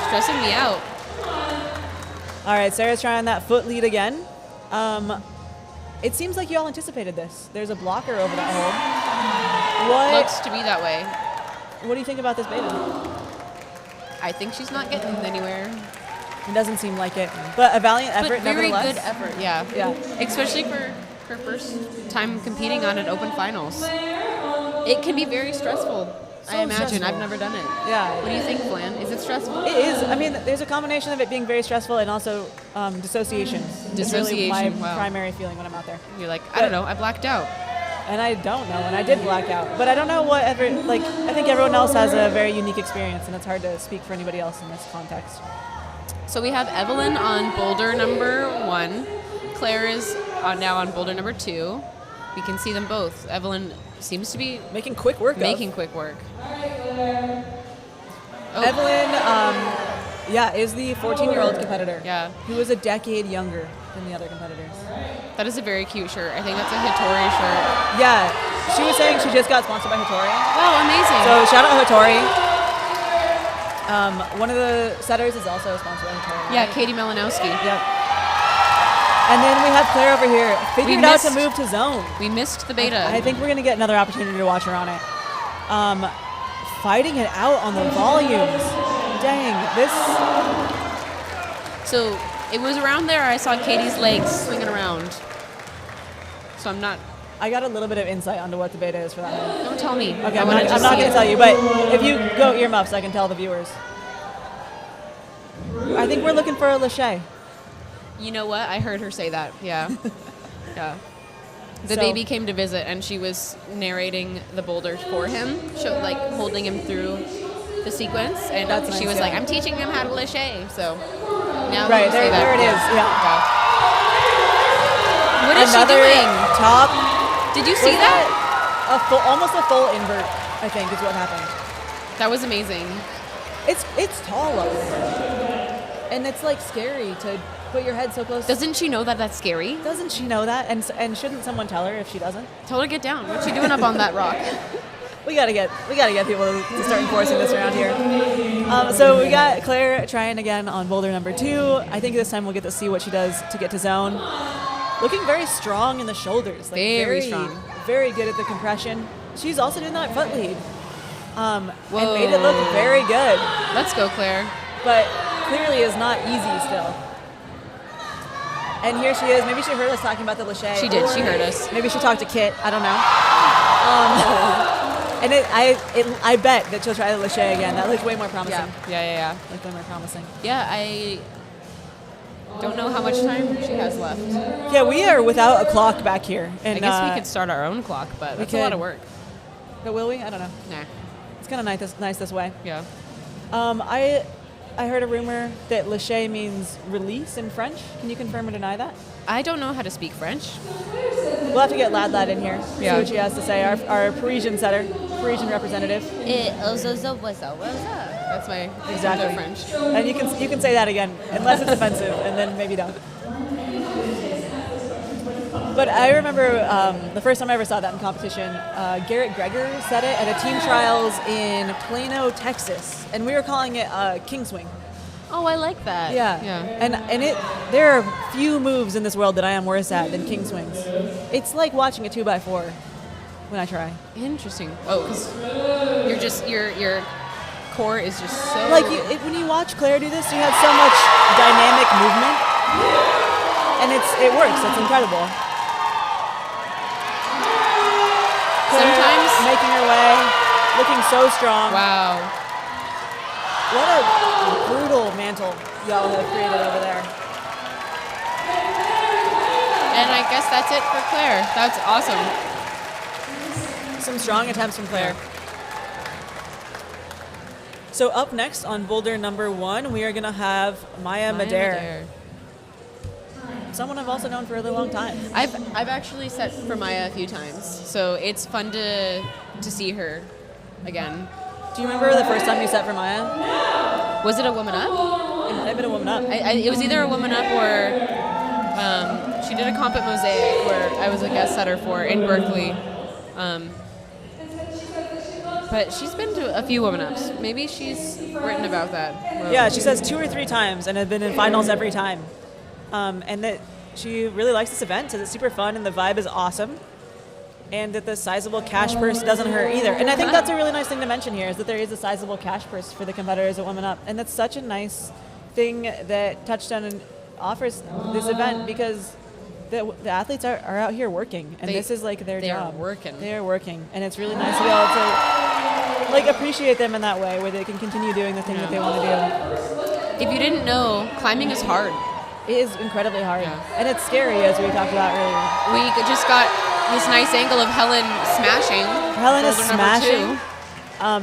Stressing me out. All right, Sarah's trying that foot lead again. It seems like you all anticipated this. There's a blocker over that hole. Looks to be that way. What do you think about this beta? I think she's not getting anywhere. It doesn't seem like it, but a valiant effort, But very nevertheless. good effort, yeah. Yeah. Especially for her first time competing on an open finals. It can be very stressful, I imagine. stressful. I've never done it. Yeah. What do you think, Flan? Is it stressful? It is. I mean, there's a combination of it being very stressful and also dissociation. It's really my Dissociation, wow. primary feeling when I'm out there. You're like, I don't know, I blacked out. And I don't know, and I did black out. But I don't know I think everyone else has a very unique experience, and it's hard to speak for anybody else in this context. So we have Evelyn on boulder number 1. Claire is now on boulder number 2. We can see them both. Evelyn seems to be Making quick work making quick work. Evelyn, is the 14-year-old competitor. Yeah. Who is a decade younger than the other competitors. That is a very cute shirt. I think that's a Hattori shirt. Yeah, she was saying she just got sponsored by Hattori. Wow, amazing. So shout out Hattori. One of the setters is also sponsored by Hattori. Yeah, Katie Malinowski. Yep. And then we have Claire over here. Figured out to move to zone. We missed the beta. I think we're going to get another opportunity to watch her on it. Fighting it out on the volumes. Dang, this... So it was around there I saw Katie's legs swinging around. So I'm not... I got a little bit of insight onto what the beta is for that one. Don't tell me. Okay, I'm not going to tell you, but if you go earmuffs, I can tell the viewers. I think we're looking for a Lachey. You know what? I heard her say that. Yeah. Yeah. The So- baby came to visit and she was narrating the boulders for him, holding him through the sequence. And That's she nice, was yeah. like, I'm teaching him how to Lachey. So now Right, we can say that. there it is, yeah. What is Another she doing? top. Did you see Was that? almost a full invert, I think, is what happened. That was amazing. It's tall up there. And it's like scary to put your head so close. Doesn't she know that that's scary? Doesn't she know that? And shouldn't someone tell her if she doesn't? Tell her to get down. What's she doing up on that rock? We gotta get people to start enforcing this around here. So we got Claire trying again on boulder number 2. I think this time we'll get to see what she does to get to zone. Looking very strong in the shoulders. Like Very strong. Very good at the compression. She's also doing that foot lead. And made it look very good. Let's go, Claire. But clearly is not easy still. And here she is. Maybe she heard us talking about the Lachey. She did. She heard us. Maybe she talked to Kit. I don't know. And I bet that she'll try the Lachey again. That looks way more promising. Yeah. Looks way more promising. Yeah, I don't know how much time she has left. Yeah, we are without a clock back here. And I guess we could start our own clock, but that's a lot of work. But will we? I don't know. Nah. It's kind of nice this way. Yeah. I heard a rumor that Lachey means release in French. Can you confirm or deny that? I don't know how to speak French. We'll have to get Lad in here. See what she has to say. Our Parisian setter, Parisian representative. That's my exactly French. And you can say that again, unless it's offensive, and then maybe don't. But I remember the first time I ever saw that in competition, Garrett Greger said it at a team trials in Plano, Texas, and we were calling it king swing. Oh, I like that. Yeah. And there are few moves in this world that I am worse at than king swings. It's like watching a 2x4 when I try. Interesting. Oh, because you're just your core is just so like when you watch Claire do this, you have so much dynamic movement, and it works. It's incredible. Sometimes making her way, looking so strong. Wow. What a brutal mantle y'all have created over there. And I guess that's it for Claire. That's awesome. Some strong attempts from Claire. So up next on boulder number 1, we are going to have Maya Madere. Someone I've also known for a really long time. I've actually set for Maya a few times, so it's fun to see her again. Do you remember the first time you set for Maya? Was it a woman up? It might have been a woman up. It was either a woman up or she did a comp at Mosaic where I was a guest setter for in Berkeley. But she's been to a few woman ups. Maybe she's written about that. Yeah, she says 2 or 3 times and have been in finals every time. And that she really likes this event, says it's super fun and the vibe is awesome. And that the sizable cash purse doesn't hurt either. And I think that's a really nice thing to mention here, is that there is a sizable cash purse for the competitors at Women Up. And that's such a nice thing that Touchstone offers this event, because the athletes are out here working. And this is like their job. They are working. And it's really nice to be able to appreciate them in that way, where they can continue doing the thing that they want to do. If you didn't know, climbing is hard. It is incredibly hard. Yeah. And it's scary, as we talked about earlier. We just got this nice angle of Helen smashing. Helen is smashing.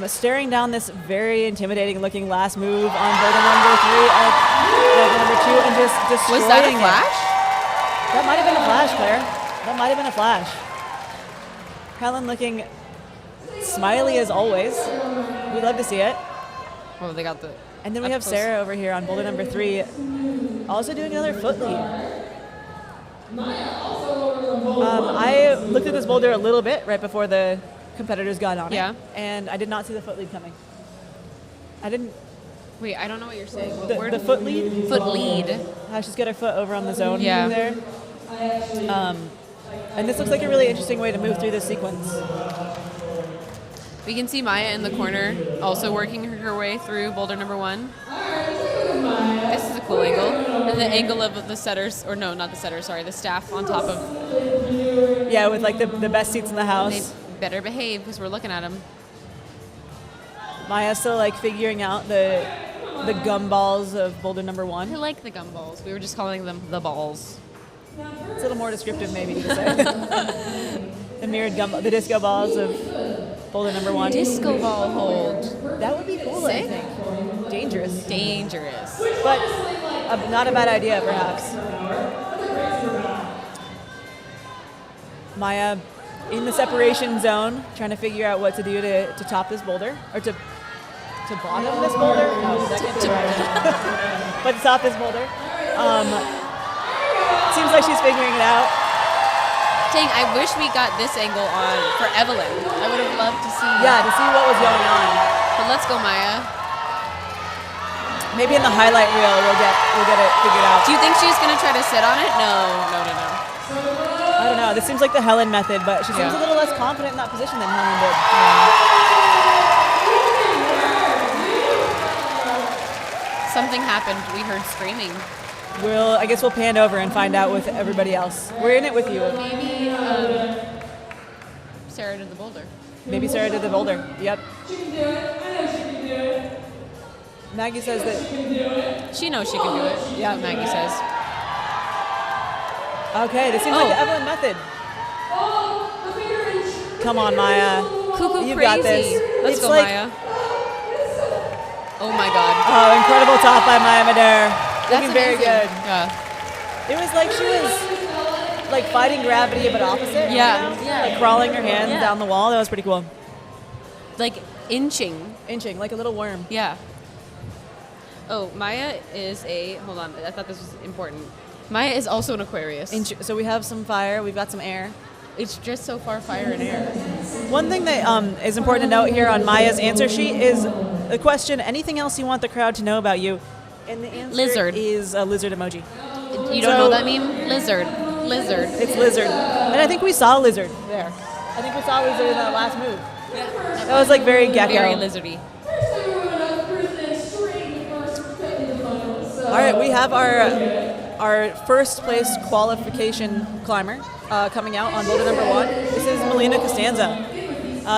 Staring down this very intimidating looking last move on boulder number 3 at number 2 and just destroying it. Was that a flash? That might have been a flash, Claire. That might have been a flash. Helen looking smiley as always. We'd love to see it. Oh, they got the... And then we have Sarah over here on boulder number 3, also doing another foot lead. I looked at this boulder a little bit right before the competitors got on it, and I did not see the foot lead coming. I didn't. Wait, I don't know what you're saying. The foot lead? Foot lead. She's got her foot over on the zone there. And this looks like a really interesting way to move through this sequence. We can see Maya in the corner, also working her way through boulder number 1. This is a cool angle. And the angle of the setters, or no, not the setters, sorry, the staff on top of... Yeah, with like the best seats in the house. They better behave, because we're looking at them. Maya's still figuring out the gumballs of boulder number 1. I like the gumballs. We were just calling them the balls. It's a little more descriptive maybe to say. The mirrored the disco balls of boulder number 1. Disco ball hold. That would be cool, I think. Dangerous. But not a bad idea, perhaps. Maya in the separation zone, trying to figure out what to do to top this boulder, or to bottom this boulder. No, that can't be right. But to top this boulder. Seems like she's figuring it out. Dang, I wish we got this angle on for Evelyn. I would have loved to see. Yeah, to see what was going on. But let's go, Maya. Maybe in the highlight reel we'll get it figured out. Do you think she's gonna try to sit on it? No. I don't know. This seems like the Helen method, but she seems a little less confident in that position than Helen did. something happened. We heard screaming. I guess we'll pan over and find out with everybody else. We're in it with you. Maybe Sarah did the boulder. Maybe Sarah did the boulder. Yep. She can do it. I know she can do it. Maggie says that. She knows she can do it. Yeah. What Maggie says. Okay, this seems like the Evelyn method. Oh, the finger inch. Come on, Maya. Cuckoo You've crazy. got this. Let's It's go, like- Maya. Oh my God. Oh, incredible top by Maya Madare. That's Looking very amazing. good. Yeah. It was like she was like fighting gravity but opposite. Yeah. You know? Yeah. Like crawling her hands Yeah. down the wall. That was pretty cool. Like inching. Inching, like a little worm. Yeah. Oh, Maya is hold on, I thought this was important. Maya is also an Aquarius. So we have some fire, we've got some air. It's just so far fire and air. One thing that is important to note here on Maya's answer sheet is the question, anything else you want the crowd to know about you? And the answer Lizard. is a lizard emoji. You don't know that meme? Lizard. Lizard. It's lizard. And I think we saw lizard there. I think we saw lizard in that last move. That was like very gecko. Very lizardy. All right, we have our first place qualification climber coming out on boulder number 1. This is Melina Costanza.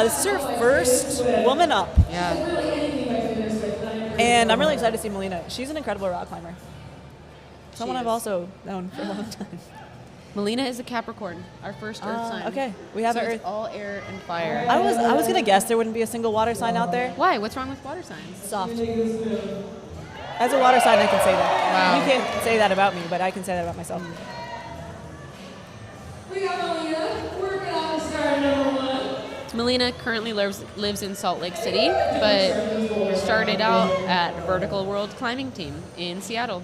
This is her first woman up, Yeah. and I'm really excited to see Melina. She's an incredible rock climber. Someone She I've is. also known for a long time. Melina is a Capricorn, our first Earth sign. Okay, we have so an it's Earth. all air and fire. I was gonna guess there wouldn't be a single water sign out there. Why? What's wrong with water signs? Soft. As a water sign, I can say that. Wow. You can't say that about me, but I can say that about myself. We got Melina working on the star number 1. Melina currently lives in Salt Lake City, but started out at Vertical World Climbing Team in Seattle.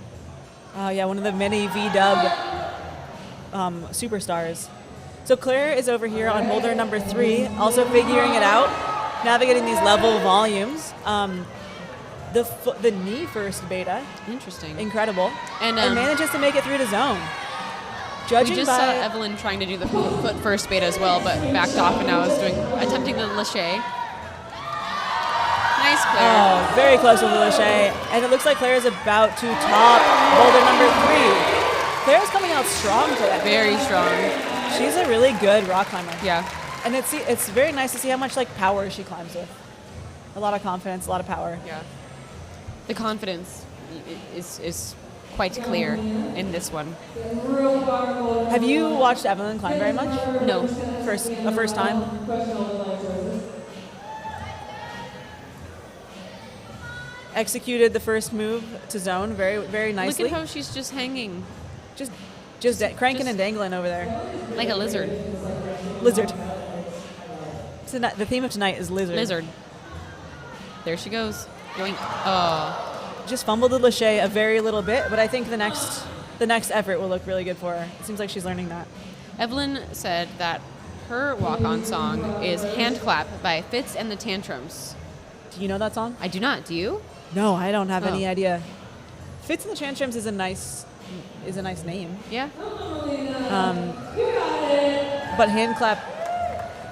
Oh yeah, one of the many VW superstars. So Claire is over here on boulder number 3, also figuring it out, navigating these level volumes. The knee first beta, Interesting. incredible, And, manages to make it through the zone. We Judging just by saw Evelyn trying to do the foot first beta as well, but backed off and now is attempting the lache. Nice, Claire. oh, very close to the lache, and it looks like Claire is about to top boulder number 3. Claire's coming out strong today. Very strong. She's a really good rock climber. Yeah. And it's very nice to see how much like power she climbs with. A lot of confidence, a lot of power. Yeah. The confidence is quite clear in this one. Have you watched Evelyn climb very much? No. First time? Executed the first move to zone very, very nicely. Look at how she's just hanging just cranking and dangling over there. like a lizard. Lizard. The theme of tonight is lizard. Lizard. There she goes. Yoink. Oh. Just fumbled the lache a very little bit, but I think the next effort will look really good for her. It seems like she's learning that. Evelyn said that her walk-on song is Hand Clap by Fitz and the Tantrums. Do you know that song? I do not. Do you? No, I don't have any Oh. idea. Fits and the Tantrums is a nice name. Yeah. But hand clap,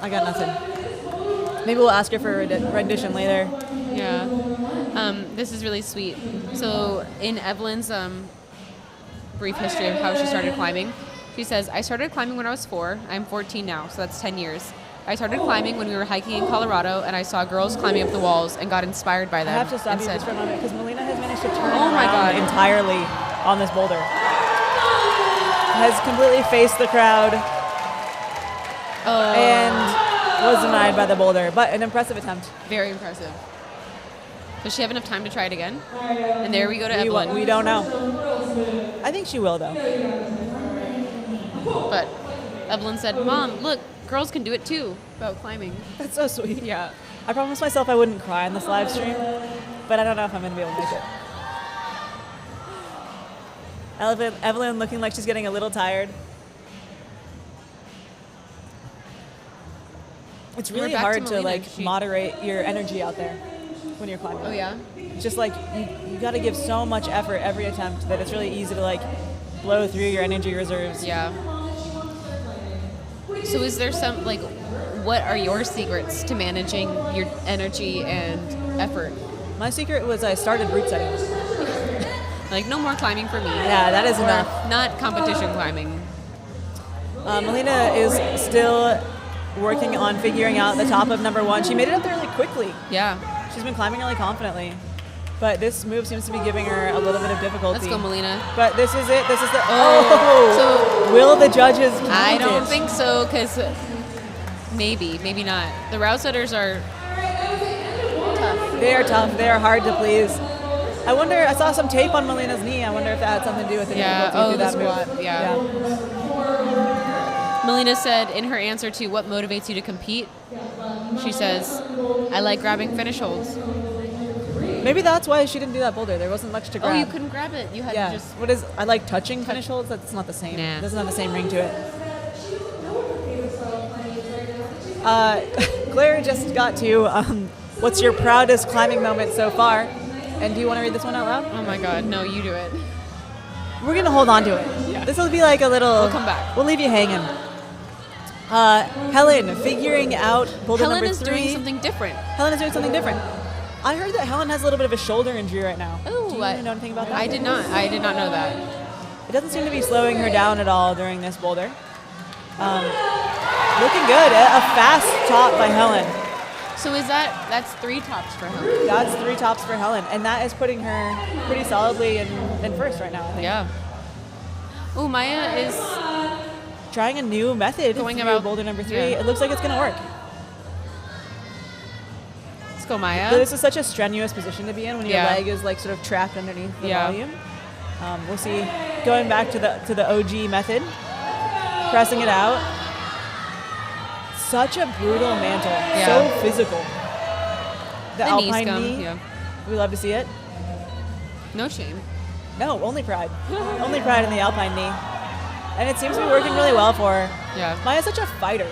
I got nothing. Maybe we'll ask her for a rendition later. Yeah. This is really sweet. So in Evelyn's brief history of how she started climbing, she says, I started climbing when I was 4. I'm 14 now, so that's 10 years. I started climbing when we were hiking in Colorado, and I saw girls climbing up the walls and got inspired by them. I have to stop and you said, just for a moment because Melina has managed to turn Oh my around God. entirely on this boulder. Has completely faced the crowd and was denied by the boulder, but an impressive attempt. Very impressive. Does she have enough time to try it again? And there we go to Evelyn. We don't know. I think she will, though. But Evelyn said, Mom, look, girls can do it too, about climbing. That's so sweet. Yeah. I promised myself I wouldn't cry on this live stream, but I don't know if I'm going to be able to make it. Evelyn looking like she's getting a little tired. It's We're really back to hard to Melina. like She- moderate your energy out there when you're climbing. Oh, yeah? Just like you got to give so much effort every attempt that it's really easy to like blow through your energy reserves. Yeah. So is there some, like, what are your secrets to managing your energy and effort? My secret was I started root setting. Like, no more climbing for me. Yeah, that is Or enough. not competition climbing. Melina is still working on figuring out the top of number 1. She made it up there really quickly. Yeah. She's been climbing really confidently. But this move seems to be giving her a little bit of difficulty. Let's go, Melina. But this is it. This is the... So will the judges count I don't it? think so, because maybe not. The route setters are tough. They are tough. They are hard to please. I wonder, I saw some tape on Melina's knee. I wonder if that had something to do with the difficulty the through that squat. move. Yeah. Melina said in her answer to what motivates you to compete, she says, I like grabbing finish holds. Maybe that's why she didn't do that boulder. There wasn't much to grab. Oh, you couldn't grab it. You had to just... What is... I like touching finish holds. That's not the same. Nah. It doesn't have the same ring to it. Claire just got to what's your proudest climbing moment so far? And do you want to read this one out loud? Oh my God, no, you do it. We're going to hold on to it. Yeah. This will be like a little... We'll come back. We'll leave you hanging. Helen, figuring out boulder Helen number is 3. doing something different. Helen is doing something different. I heard that Helen has a little bit of a shoulder injury right now. Oh, do you know anything about that? I did not know that. It doesn't seem to be slowing her down at all during this boulder. Looking good. A fast top by Helen. So that's 3 tops for Helen? That's 3 tops for Helen, and that is putting her pretty solidly in first right now, I think. Yeah. Oh, Maya is... Trying a new method Going through about- boulder number 3. yeah. It looks like it's going to work. Let's go, Maya. But this is such a strenuous position to be in when your Yeah. leg is like sort of trapped underneath the Yeah. volume. We'll see. Going back to the OG method, pressing it out. Such a brutal mantle. Yeah. So physical. The The knee alpine scum, knee. yeah. We love to see it. No shame. No, only pride. Only pride in the alpine knee. And it seems to be working really well for her. Yeah. Maya's such a fighter.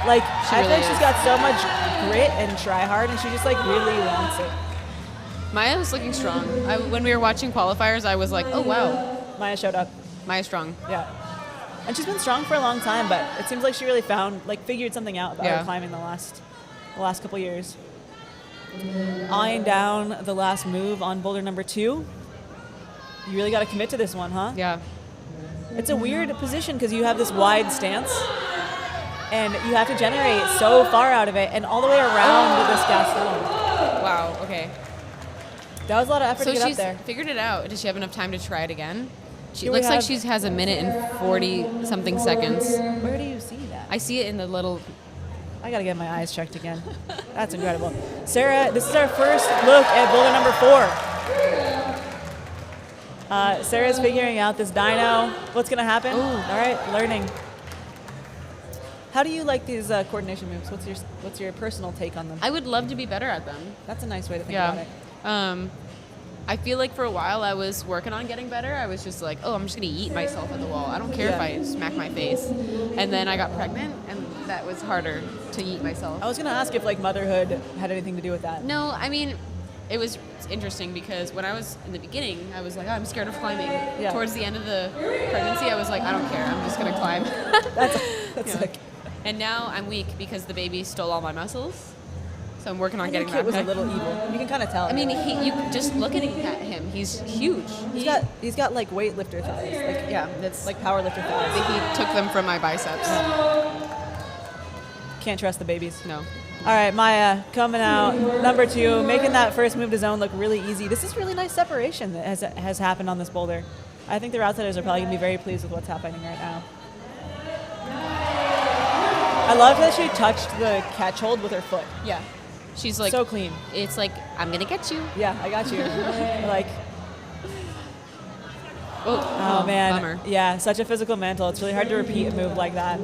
Like, She I feel really like she's is. got so much grit and try hard, and she just like really wants it. Maya was looking strong. When we were watching qualifiers, I was like, oh, wow. Maya showed up. Maya's strong. Yeah. And she's been strong for a long time, but it seems like she really figured something out about Yeah. her climbing the last couple years. Eyeing down the last move on boulder number 2. You really got to commit to this one, huh? Yeah. It's a weird position because you have this wide stance, and you have to generate so far out of it and all the way around this Gaston. Wow, okay. That was a lot of effort So to get up she's there. figured it out. Does she have enough time to try it again? She Here we looks like have- she has a minute and 40-something seconds. Where do you see that? I see it in the little... I gotta get my eyes checked again. That's incredible. Sarah, this is our first look at boulder number 4. Sarah's figuring out this dyno. What's gonna happen? Ooh. All right, learning. How do you like these coordination moves? What's your personal take on them? I would love to be better at them. That's a nice way to think about Yeah. it. I feel like for a while I was working on getting better. I was just like, oh, I'm just going to yeet myself at the wall. I don't care if Yeah. I smack my face. And then I got pregnant, and that was harder to yeet myself. I was gonna ask if like motherhood had anything to do with that. No, I mean, it was interesting because when I was in the beginning, I was like, oh, I'm scared of climbing. Yeah. Towards the end of the pregnancy, I was like, I don't care. I'm just going to climb. That's Yeah. like. And now I'm weak because the baby stole all my muscles. So I'm working on I getting think Kit that was a back. little evil. You can kind of tell. I mean, you just looking at him, he's huge. he's got like weightlifter thighs. Like Yeah, that's like powerlifter thighs. he took them from my biceps. Can't trust the babies. No. All right, Maya coming out number 2, making that first move to zone look really easy. This is really nice separation that has happened on this boulder. I think the route setters are probably gonna be very pleased with what's happening right now. I love that she touched the catch hold with her foot. Yeah. She's like, So clean. it's like, I'm going to get you. Yeah, I got you. Like, Oh, man. Bummer. Yeah, such a physical mantle. It's really hard to repeat a move like that.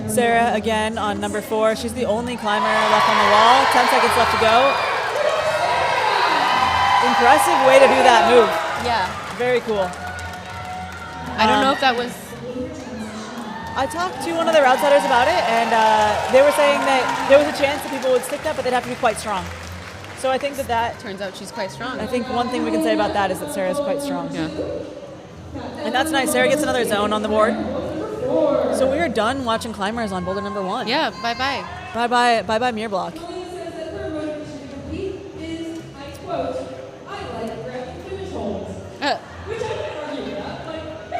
Sarah, again, on number 4. She's the only climber left on the wall. 10 seconds left to go. Impressive way to do that move. Yeah. Very cool. I don't know if that was... I talked to one of the route setters about it, and they were saying that there was a chance that people would stick that, but they'd have to be quite strong. So I think that Turns out she's quite strong. I think one thing we can say about that is that Sarah's quite strong. Yeah. And that's nice. Sarah gets another zone on the board. So we are done watching climbers on boulder number 1. Yeah, bye-bye. Bye-bye Muir Block.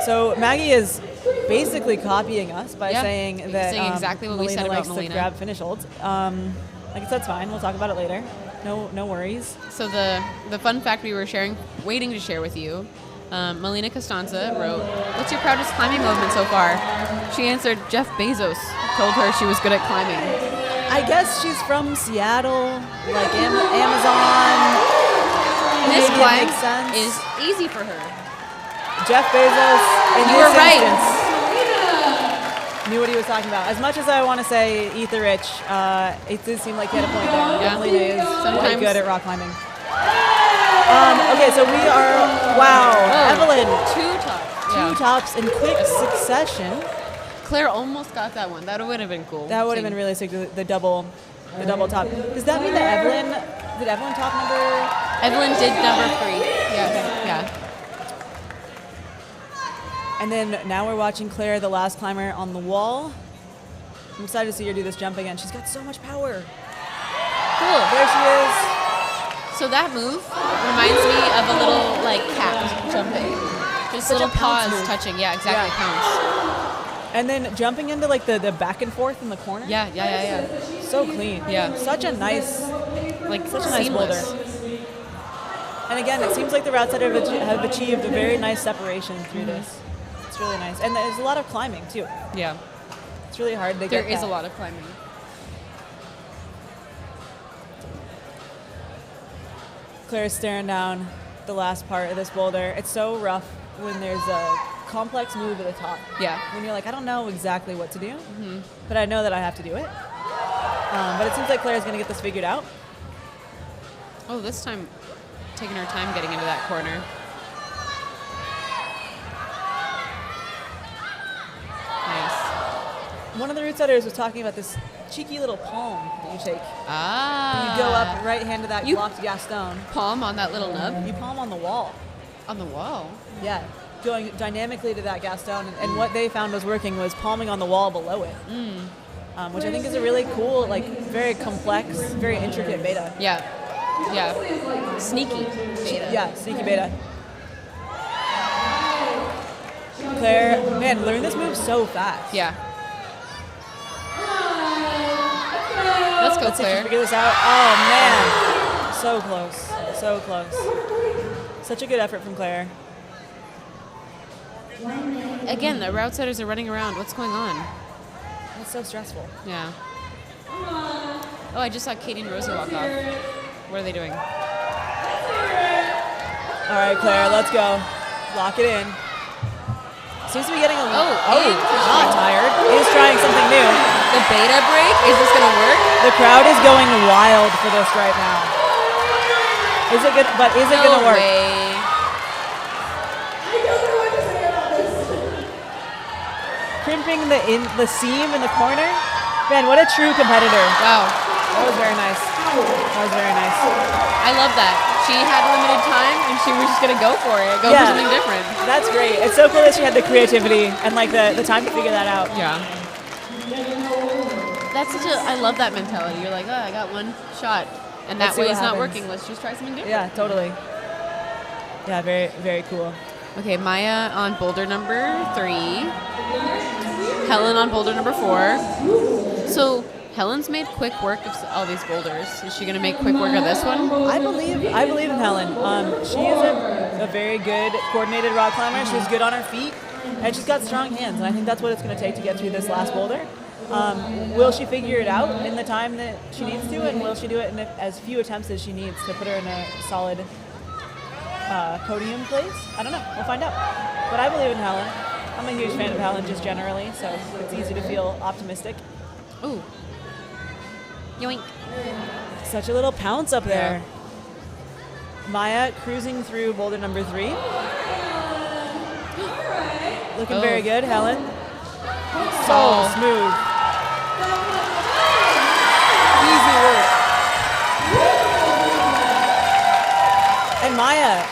So Maggie is basically copying us by saying that saying exactly what we Melina said about likes Melina. to grab finish holds. I guess that's fine. We'll talk about it later. No worries. So the fun fact we were waiting to share with you, Melina Costanza wrote, "What's your proudest climbing moment so far?" She answered, Jeff Bezos told her she was good at climbing. I guess she's from Seattle, like Amazon. This Maybe it climb makes sense. is easy for her. Jeff Bezos, in You this were right. instance, knew what he was talking about. As much as I want to say Ether Rich, it did seem like he had a point there. Yeah. Melina is quite Sometimes- good at rock climbing. Okay, so we are, Evelyn, two tops in quick succession. Claire almost got that one. That would have been cool. That would have been really sick, the double top. Does that mean that did Evelyn top number? Evelyn did number 3. Yeah. And then now we're watching Claire, the last climber, on the wall. I'm excited to see her do this jump again. She's got so much power. Cool. There she is. So that move reminds me of a little like cat jumping. Just Such a little pounce paws move. touching. Yeah, exactly. Yeah. Pounce. And then jumping into like the back and forth in the corner. Yeah. So clean. Yeah. Such a nice Seamless. boulder. And again, it seems like the route setters have achieved a very nice separation through this. It's really nice. And there's a lot of climbing too. Yeah. It's really hard to There get is that. a lot of climbing. Claire's staring down the last part of this boulder. It's so rough when there's a complex move at the top. Yeah. When you're like, I don't know exactly what to do, but I know that I have to do it. But it seems like Claire's going to get this figured out. Oh, this time taking her time getting into that corner. Nice. One of the route setters was talking about this cheeky little palm that you take. Ah. You go up right hand to that You- blocked Gaston. Palm on that little nub You palm on the wall. on the wall. Yeah. Going dynamically to that Gaston. And what they found was working was palming on the wall below it. Which I think is a really cool, like very complex, very intricate beta. Yeah. Sneaky. Beta. Yeah, sneaky beta. Claire, man, learn this move so fast. Yeah. Let's go, Let's see if she Claire. figure this out. Oh man, so close, so close. Such a good effort from Claire. Again, the route setters are running around. What's going on? It's so stressful. Yeah. Oh, I just saw Katie and Rosie walk off. What are they doing? All right, Claire, let's go. Lock it in. Seems to be getting a little. interesting. Not tired. He's trying something new. The beta break? Is this going to work? The crowd is going wild for this right now. Is it good? But is it going to work? Way. Crimping the seam in the corner. Man, what a true competitor. Wow. That was very nice. That was very nice. I love that. She had limited time and she was just going to go for it. Go for something different. That's great. It's so cool that she had the creativity and like the time to figure that out. Yeah. That's such a, I love that mentality. You're like, oh, I got one shot. And Let's that see way what it's not happens. working. Let's just try something different. Yeah, totally. Yeah, very, very cool. Okay, Maya on boulder number 3. Helen on boulder number 4. So Helen's made quick work of all these boulders. Is she going to make quick work of this one? I believe in Helen. She is a very good coordinated rock climber. She's good on her feet, and she's got strong hands. And I think that's what it's going to take to get through this last boulder. Will she figure it out in the time that she needs to, and will she do it in as few attempts as she needs to put her in a solid podium place? I don't know. We'll find out. But I believe in Helen. I'm a huge fan of Helen just generally, so it's easy to feel optimistic. Ooh. Yoink. Such a little pounce up there. Maya cruising through boulder number 3. Looking very good, Helen. So smooth. Easy work. And Maya,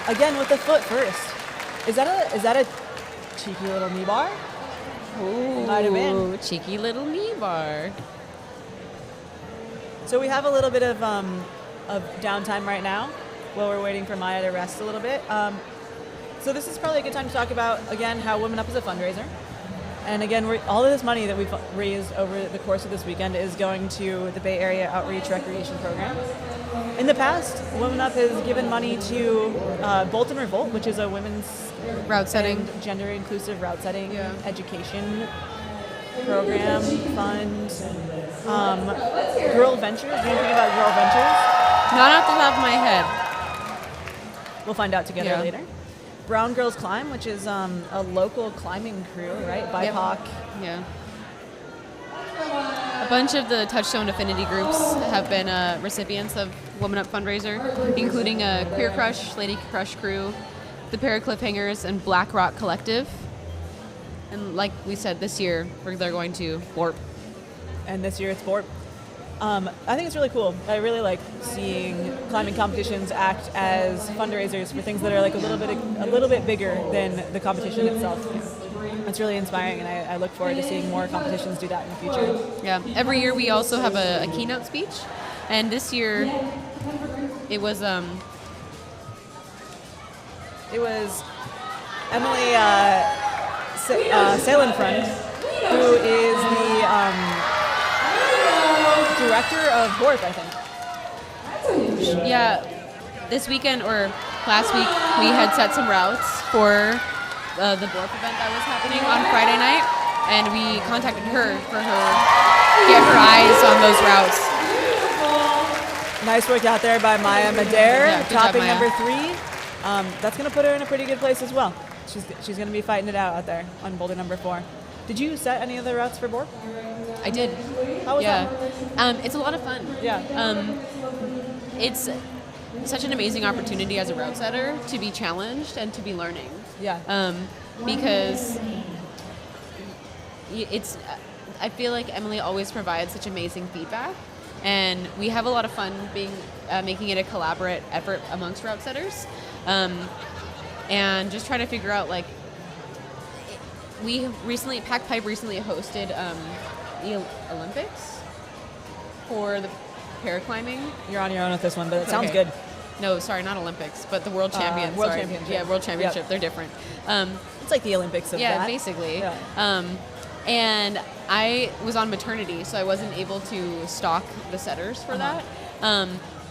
again with the foot first. Is that a cheeky little knee bar? Ooh, Might have been. cheeky little knee bar. So we have a little bit of downtime right now while we're waiting for Maya to rest a little bit. So this is probably a good time to talk about, again, how Women Up is a fundraiser. And again, all of this money that we've raised over the course of this weekend is going to the Bay Area Outreach Recreation Program. In the past, Women Up has given money to Bolt and Revolt, which is a women's Route setting. and gender-inclusive route setting education program, fund. Girl Ventures, do you know anything about Girl Ventures? Not off the top of my head. We'll find out together Yeah. later. Brown Girls Climb, which is a local climbing crew, right? BIPOC. Yeah. A bunch of the Touchstone affinity groups have been recipients of Woman Up fundraiser, including Queer Crush, Lady Crush Crew, the Pair of Cliffhangers, and Black Rock Collective. And like we said, this year they're going to Warp. And this year it's Borp. I think it's really cool. I really like seeing climbing competitions act as fundraisers for things that are like a little bit bigger than the competition itself. It's really inspiring, and I look forward to seeing more competitions do that in the future. Yeah. Every year we also have a keynote speech, and this year it was Emily Salenfront, who is the director of Borp, I think. Yeah, this weekend or last week we had set some routes for the Borp event that was happening on Friday night, and we contacted her for get her eyes on those routes. Nice work out there by Maya Madare, Yeah, good job, topping Maya. number 3. That's going to put her in a pretty good place as well. She's going to be fighting it out there on boulder number 4. Did you set any of the routes for Borp? I did. How was that? It's a lot of fun. Yeah. It's such an amazing opportunity as a route setter to be challenged and to be learning. Yeah. Because I feel like Emily always provides such amazing feedback, and we have a lot of fun making it a collaborative effort amongst route setters, and just trying to figure out like. Pack Pipe recently hosted the Olympics for the paraclimbing. You're on your own with this one, but it sounds Okay. good. No, sorry, not Olympics, but the World Champions. World sorry. Championship. Yeah, World Championship. Yep. They're different. It's like the Olympics of Yeah, that. basically. Yeah. And I was on maternity, so I wasn't able to stock the setters for that.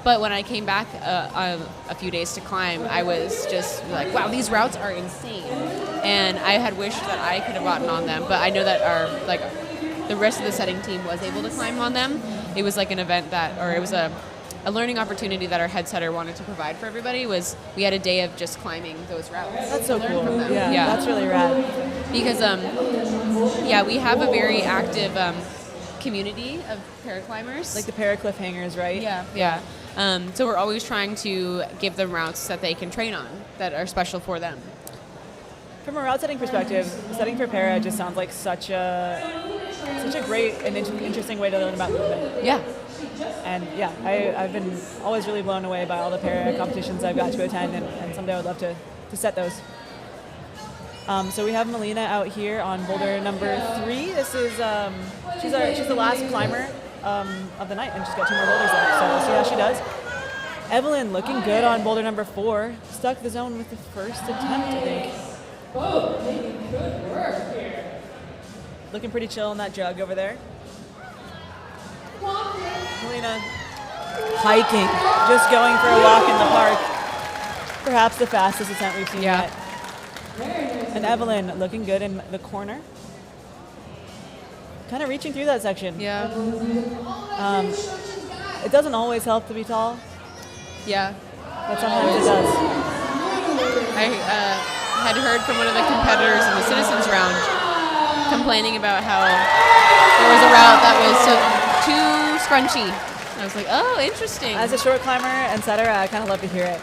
But when I came back a few days to climb, I was just like, wow, these routes are insane. And I had wished that I could have gotten on them, but I know that the rest of the setting team was able to climb on them. It was like an event it was a learning opportunity that our head setter wanted to provide for everybody. We had a day of just climbing those routes. That's so to learn cool. from them. Yeah, that's really rad. Because we have a very active community of paraclimbers. Like the Cliffhangers, right? Yeah. So we're always trying to give them routes that they can train on that are special for them. From a route setting perspective, setting for para just sounds like such a great and interesting way to learn about movement. Yeah. And yeah, I've been always really blown away by all the para competitions I've got to attend, and someday I would love to set those. So we have Melina out here on boulder number 3. This is she's the last climber of the night, and she's got 2 more boulders left. So we'll see how she does. Evelyn looking good on boulder number 4. Stuck the zone with the first attempt, I think. Oh, making good work here. Looking pretty chill in that jug over there. Melina hiking, just going for a walk in the park. Perhaps the fastest ascent we've seen yet. And Evelyn looking good in the corner. Kind of reaching through that section. Yeah. It doesn't always help to be tall, Yeah. but sometimes it does. I had heard from one of the competitors in the Citizens round complaining about how there was a route that was too scrunchy. I was like, oh, interesting. As a short climber and setter, I kind of love to hear it.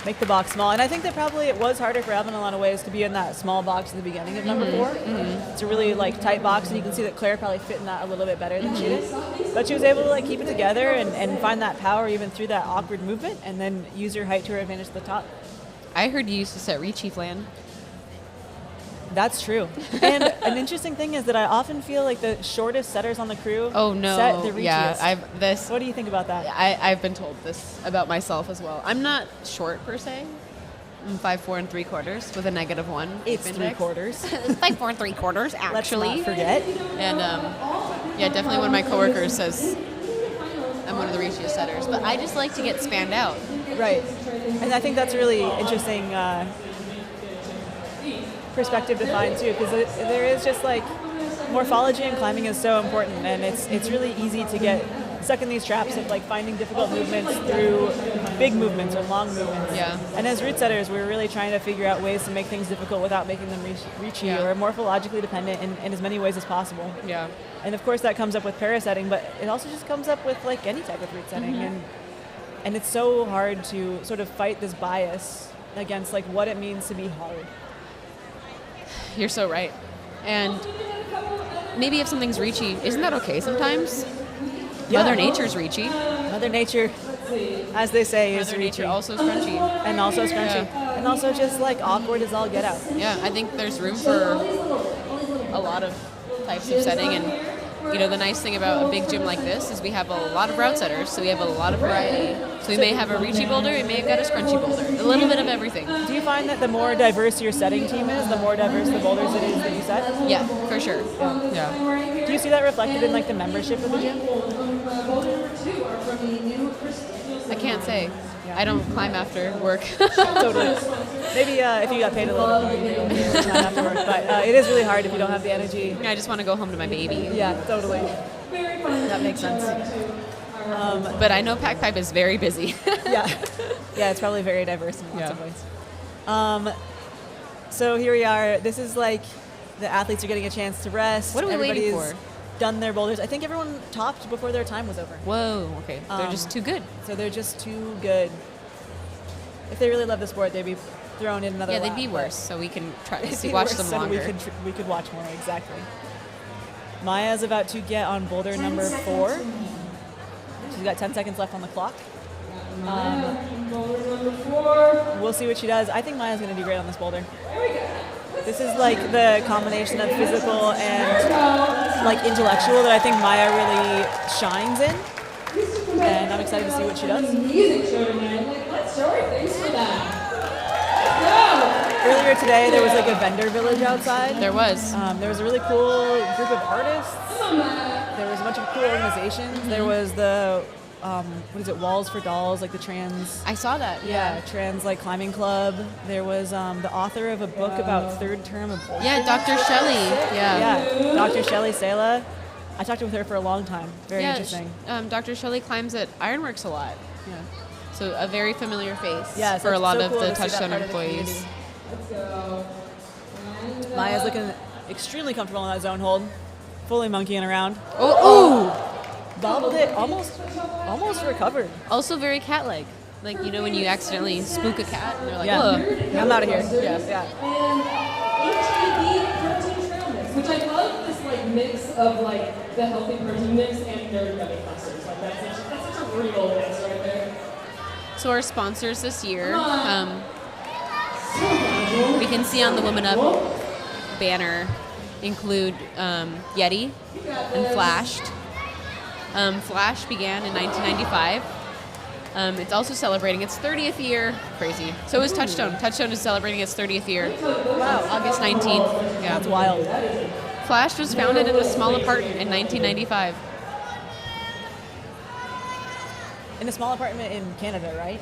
Make the box small. And I think that probably it was harder for Evelyn in a lot of ways to be in that small box at the beginning of number 4. It's a really tight box, and you can see that Claire probably fit in that a little bit better than she did. But she was able to keep it together and find that power even through that awkward movement, and then use her height to her advantage at the top. I heard you used to set Reach Land. That's true. And an interesting thing is that I often feel like the shortest setters on the crew set the reachiest. Yeah, What do you think about that? I've been told this about myself as well. I'm not short per se. I'm 5'4" and 3/4 with a -1. It's index. 3/4. 5'4" and 3/4 actually. Let's not forget. And yeah, definitely one of my coworkers says I'm one of the reachiest setters, but I just like to get spanned out. Right. And I think that's a really interesting perspective to find too, because there is just like morphology in climbing is so important, and it's really easy to get stuck in these traps of like finding difficult movements through big movements or long movements. Yeah. And as root setters, we're really trying to figure out ways to make things difficult without making them reachy or morphologically dependent in as many ways as possible. Yeah. And of course that comes up with para setting, but it also just comes up with like any type of root setting. And it's so hard to sort of fight this bias against like what it means to be hard. You're so right. And maybe if something's reachy, isn't that okay sometimes? Yeah. Mother Nature's reachy. Mother Nature, as they say, is Mother reachy. Nature also scrunchy. And also scrunchy. And also just like awkward as all get out. Yeah, I think there's room for a lot of types of setting. And, you know, the nice thing about a big gym like this is we have a lot of route setters, so we have a lot of variety. So we may have a reachy boulder, we may have got a scrunchy boulder. A little bit of everything. Do you find that the more diverse your setting team is, the more diverse the boulders it is that you set? Yeah, for sure. Yeah. Do you see that reflected in like the membership of the gym? I can't say. I don't climb after work. Totally. Maybe if you got paid a little bit, you do not have to work. But it is really hard if you don't have the energy. I just want to go home to my baby. Yeah, totally. That makes sense. But I know Pack Pipe is very busy. Yeah, it's probably very diverse in lots of ways. So here we are. This is like the athletes are getting a chance to rest. What are we waiting Everybody's for? done their boulders. I think everyone topped before their time was over. Whoa, okay. They're just too good. So they're just too good. If they really love the sport, they'd be thrown in another Yeah, lap, they'd be but worse, so we can try they'd to be watch worse, them so longer. we could watch more, exactly. Maya's about to get on boulder number 4. She's got 10 seconds left on the clock. We'll see what she does. I think Maya's going to do great on this boulder. This is like the combination of physical and like intellectual that I think Maya really shines in. And I'm excited to see what she does. Earlier today, there was like a vendor village outside. There was. There was a really cool group of artists. There was a bunch of cool organizations. There was the, Walls for Dolls, like the trans... I saw that. Yeah, trans like climbing club. There was the author of a book about third term abortion. Yeah, Dr. Shelley. Yeah. Dr. Shelley Sela. I talked with her for a long time. Very interesting. Dr. Shelley climbs at Ironworks a lot. Yeah. So a very familiar face Yeah, for a lot so of cool the to see that Touchstone part of the employees. Maya's looking extremely comfortable in that zone hold, fully monkeying around. Oh! Bobbled it, almost recovered. Also very cat-like. Like, you know when you accidentally spook a cat and they're like, Yeah, ugh. I'm out of here. Yeah. And HEB protein trail mix, which I love this like mix of like the healthy protein mix and nerd gummy clusters. Like that's such a real mix right there. So our sponsors this year, we can see on the Woman Up banner include Yeti and Flashed. Flash began in 1995. It's also celebrating its 30th year. Crazy. So is Touchstone. Touchstone is celebrating its 30th year. Wow. August 19th. Yeah. That's wild. Flash was founded in a small apartment in 1995. In a small apartment in Canada, right?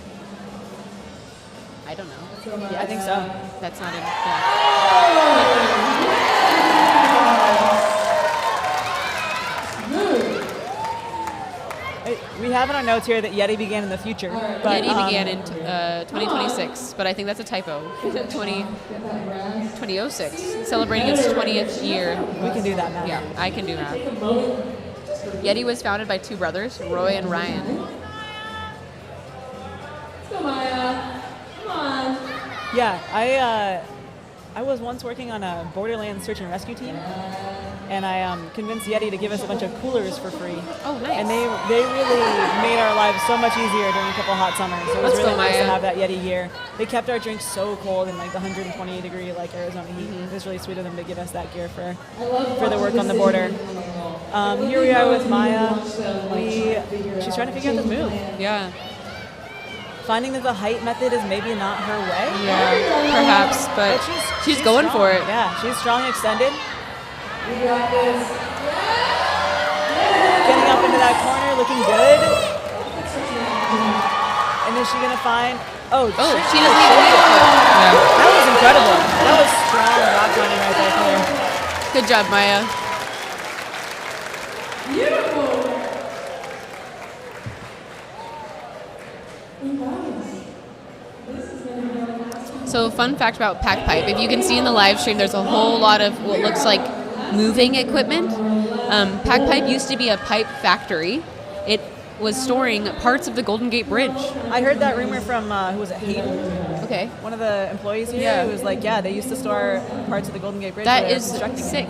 I don't know. Yeah, I think so. That's not in. We have in our notes here that Yeti began in the future. But, Yeti began in 2026, but I think that's a typo. 2006, celebrating its 20th year. we can do that now. Yeah, I can do that. Yeti was founded by 2 brothers, Roy and Ryan. Let's go, Maya. Come on. Yeah, I was once working on a Borderlands search and rescue team, and I convinced Yeti to give us a bunch of coolers for free. Oh, nice. And they really made our lives so much easier during a couple hot summers. It was Let's really go, nice to Maya. have that Yeti gear. They kept our drinks so cold in like the 120 degree like Arizona heat. It was really sweet of them to give us that gear for the work on the border. Here we are with Maya. She's trying to figure out this move. Yeah. finding that the height method is maybe not her way. Yeah, perhaps, but she's going strong. for it. Yeah, she's strong extended. Getting up into that corner, looking good. And is she gonna find? Oh, she doesn't even need it. Yeah. That was incredible. That was strong rock climbing right there, Claire. Good job, Maya. So, fun fact about Pack Pipe. If you can see in the live stream, there's a whole lot of what looks like moving equipment. Pack Pipe used to be a pipe factory. It was storing parts of the Golden Gate Bridge. I heard that rumor from, who was it, Hayden? Okay. One of the employees here. Yeah. Who was like, yeah, they used to store parts of the Golden Gate Bridge. That while they were is constructing it. sick.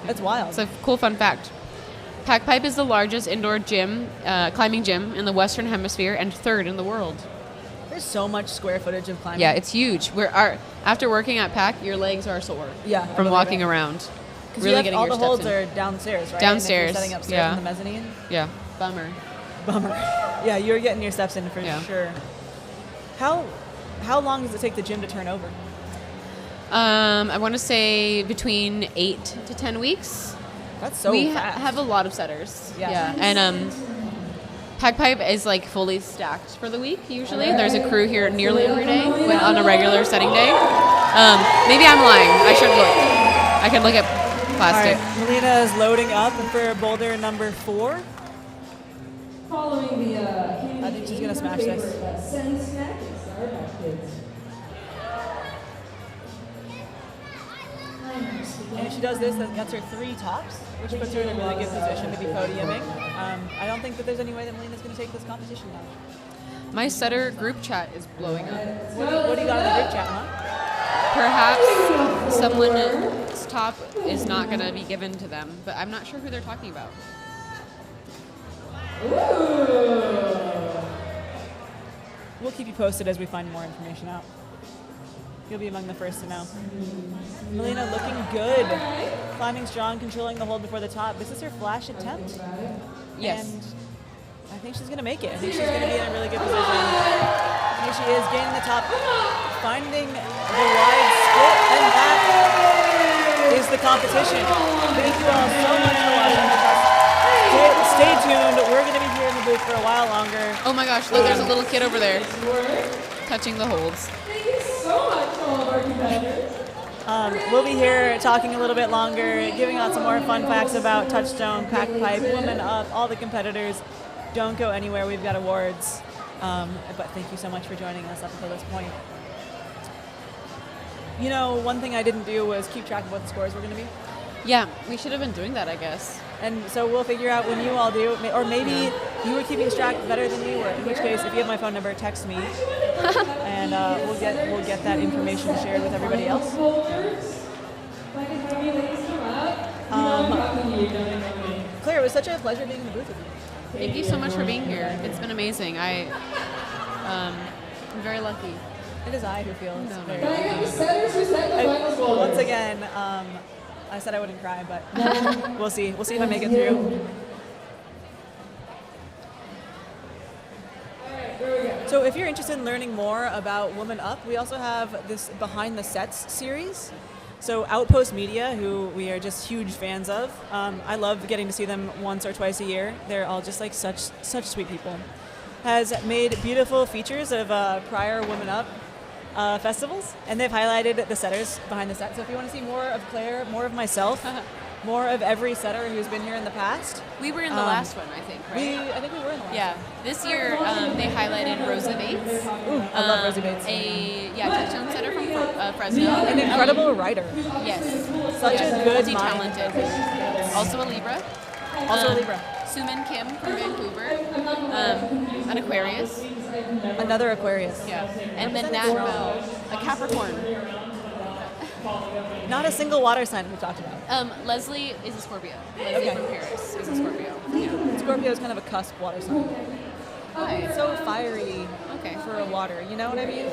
That's wild. It's a cool fun fact. Pack Pipe is the largest indoor climbing gym in the Western Hemisphere and third in the world. There's so much square footage of climbing. Yeah, it's huge. After working at Pack, your legs are sore. Yeah, from walking around. Really getting all your the steps holds in. are downstairs, right? Downstairs, And if you're setting upstairs yeah. in the mezzanine. Yeah, bummer. Yeah, you're getting your steps in for Yeah. sure. How long does it take the gym to turn over? I want to say between 8 to 10 weeks. That's so we fast. have a lot of setters. Yeah. And Pack Pipe is like fully stacked for the week usually. There's a crew here nearly every day on a regular setting day. Maybe I'm lying. I should look. I can look at plastic. All right, Melina is loading up for boulder number 4. Following the I think she's gonna smash this. Send snack and Sour Patch Kids. And if she does this, that gets her 3 tops, which puts her in a really good position to be podiuming. I don't think that there's any way that Melina's going to take this competition down. My setter group chat is blowing up. What do you got in the group chat, huh? Perhaps someone's top is not going to be given to them, but I'm not sure who they're talking about. We'll keep you posted as we find more information out. You'll be among the first to know. Melina looking good. Climbing strong, controlling the hold before the top. This is her flash attempt. Yes. And I think she's going to make it. I think she's going to be in a really good position. Here she is, gaining the top, finding the wide split, and that is the competition. Thank you all so much for watching with us. Stay tuned. We're going to be here in the booth for a while longer. Oh my gosh, look, there's a little kid over there touching the holds. Thank you so much to all of our competitors. We'll be here talking a little bit longer, giving out some more fun facts about Touchstone, Pack Pipe, Women Up, all the competitors. Don't go anywhere. We've got awards. But thank you so much for joining us up until this point. You know, one thing I didn't do was keep track of what the scores were going to be. Yeah, we should have been doing that, I guess. And so we'll figure out when you all do, or maybe you were keeping track better than we were. In which case, if you have my phone number, text me, and we'll get that information shared with everybody else. Claire, it was such a pleasure being in the booth with you. Thank you so much for being here. It's been amazing. I'm very lucky. It is I who feels No. very Once again, I said I wouldn't cry, but we'll see. We'll see if I make it through. So if you're interested in learning more about Women Up, we also have this Behind the Sets series. So Outpost Media, who we are just huge fans of, I love getting to see them once or twice a year. They're all just like such sweet people. Has made beautiful features of prior Women Up festivals, and they've highlighted the setters behind the set. So if you want to see more of Claire, more of myself, more of every setter who's been here in the past. We were in the last one, I think, right? I think we were in the last Yeah. This year, they highlighted Rosa Bates. Ooh, I love Rosie Bates. Touchstone setter from Fresno. An incredible writer. Yes. Such a good mind. multi-talented. Also a Libra. Also a Libra. Suman Kim from Vancouver. An Aquarius. Another Aquarius. Yeah. And then Nat Bell, a Capricorn. Not a single water sign we talked about. Leslie is a Scorpio. Leslie from Paris is a Scorpio. Yeah. Scorpio is kind of a cusp water sign. It's so fiery for a water. You know what I mean?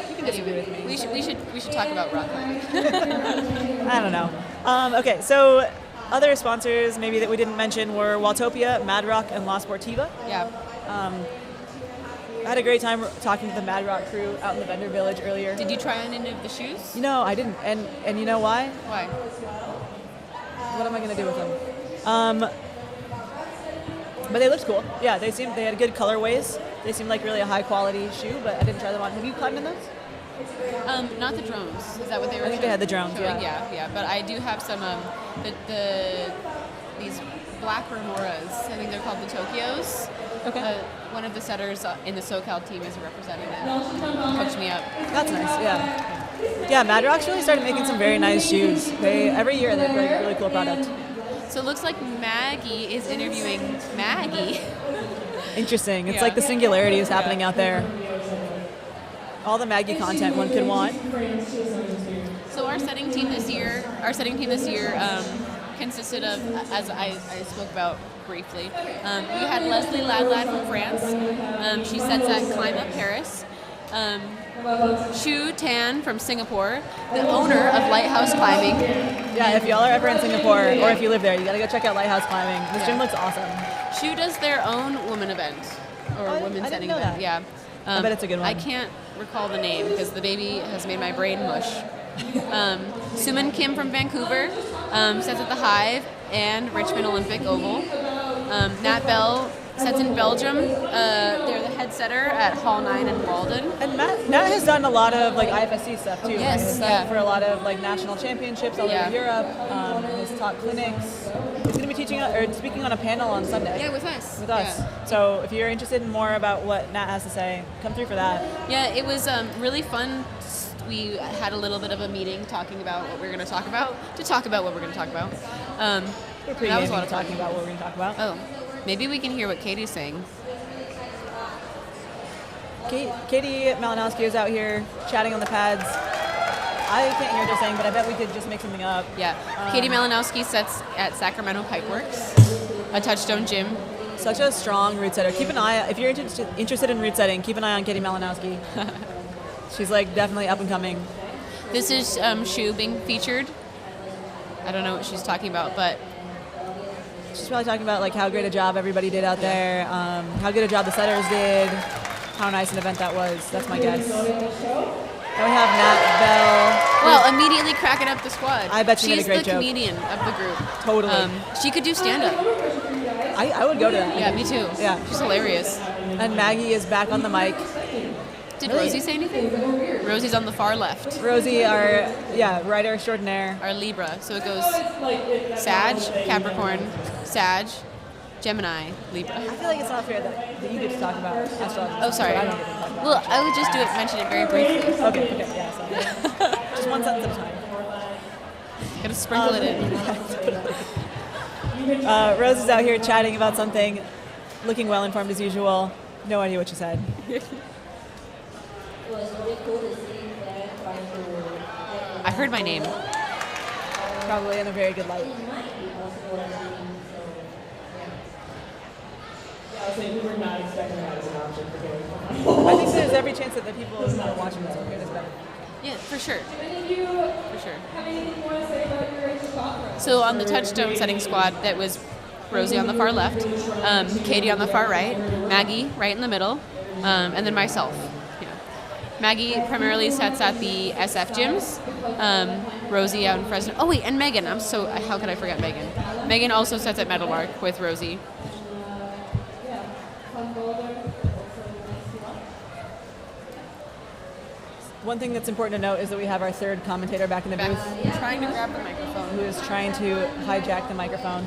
You can disagree with me. We should talk about rock climbing. I don't know. Okay, so other sponsors maybe that we didn't mention were Waltopia, Mad Rock, and La Sportiva. Yeah. I had a great time talking to the Mad Rock crew out in the vendor village earlier. Did you try on any of the shoes? I didn't. And you know why? Why? What am I going to do with them? But they looked cool. Yeah, they had good colorways. They seemed like really a high quality shoe, but I didn't try them on. Have you climbed in those? Not the drones. Is that what they were? I think they had the drones. showing? Yeah. Yeah. But I do have some these black remoras. I think they're called the Tokyos. Okay. One of the setters in the SoCal team is a representative. Coached me up. That's nice. Yeah. Yeah, Mad Rock's really started making some very nice shoes. Every year they have a really cool product. So it looks like Maggie is interviewing Maggie. Interesting. It's like the singularity is happening out there. All the Maggie content one could want. So our setting team this year consisted of, as I spoke about briefly, we had Leslie Ladlad from France. She sets at Climb Up Paris. Shu Tan from Singapore, the owner of Lighthouse Climbing. Yeah, if y'all are ever in Singapore or if you live there, you gotta go check out Lighthouse Climbing. This gym looks awesome. Shu does their own women event or women's setting event. Yeah, I bet it's a good one. I can't recall the name because the baby has made my brain mush. Suman Kim from Vancouver sets at the Hive and Richmond Olympic Oval. Nat Bell sets in Belgium. They're the head setter at Hall 9 in Walden. And Nat has done a lot of IFSC stuff too. Yes, right? For a lot of national championships all over Europe. He's taught clinics. He's going to be speaking on a panel on Sunday. Yeah, with us. Yeah. So if you're interested in more about what Nat has to say, come through for that. Yeah, it was really fun. We had a little bit of a meeting talking about what we're going to talk about. We're pretty that was a lot of talking about what we're going to talk about. Oh, maybe we can hear what Katie's saying. Katie Malinowski is out here chatting on the pads. I can't hear what they're saying, but I bet we could just make something up. Yeah. Katie Malinowski sets at Sacramento Pipeworks, a Touchstone gym. Such a strong root setter. Keep an eye, if you're interested in root setting, keep an eye on Katie Malinowski. She's definitely up and coming. This is Shu being featured. I don't know what she's talking about, but she's probably talking about how great a job everybody did out there, how good a job the setters did, how nice an event that was. That's my guess. Then we have Nat Bell. Well, immediately cracking up the squad. I bet she did a great joke. She's the comedian of the group. Totally. She could do stand-up. I would go to that. Yeah, me too. Yeah. She's hilarious. And Maggie is back on the mic. Did Rosie say anything? Rosie's on the far left. Rosie, our writer extraordinaire. Our Libra. So it goes Sag, Capricorn, Sag, Gemini, Libra. I feel like it's not fair that you get to talk about astrology. Oh, sorry. I don't get to talk about Well, I would just mention it very briefly. Okay, yeah, so just one sentence at a time. Gotta sprinkle it in. Rose is out here chatting about something, looking well informed as usual. No idea what she said. I heard my name. Probably in a very good light. We were not expecting that as an option for going I think there's every chance that the people who are watching this will hear this better. Yeah, for sure. For sure. Have anything more to say about your spot? So on the Touchstone setting squad, that was Rosie on the far left, Katie on the far right, Maggie right in the middle, and then myself. Yeah. Maggie primarily sets at the SF gyms, Rosie out in Fresno. Oh wait, and Megan. How could I forget Megan? Megan also sets at Meadowlark with Rosie. One thing that's important to note is that we have our third commentator back in the booth. Trying to grab the microphone. Who is trying to hijack the microphone.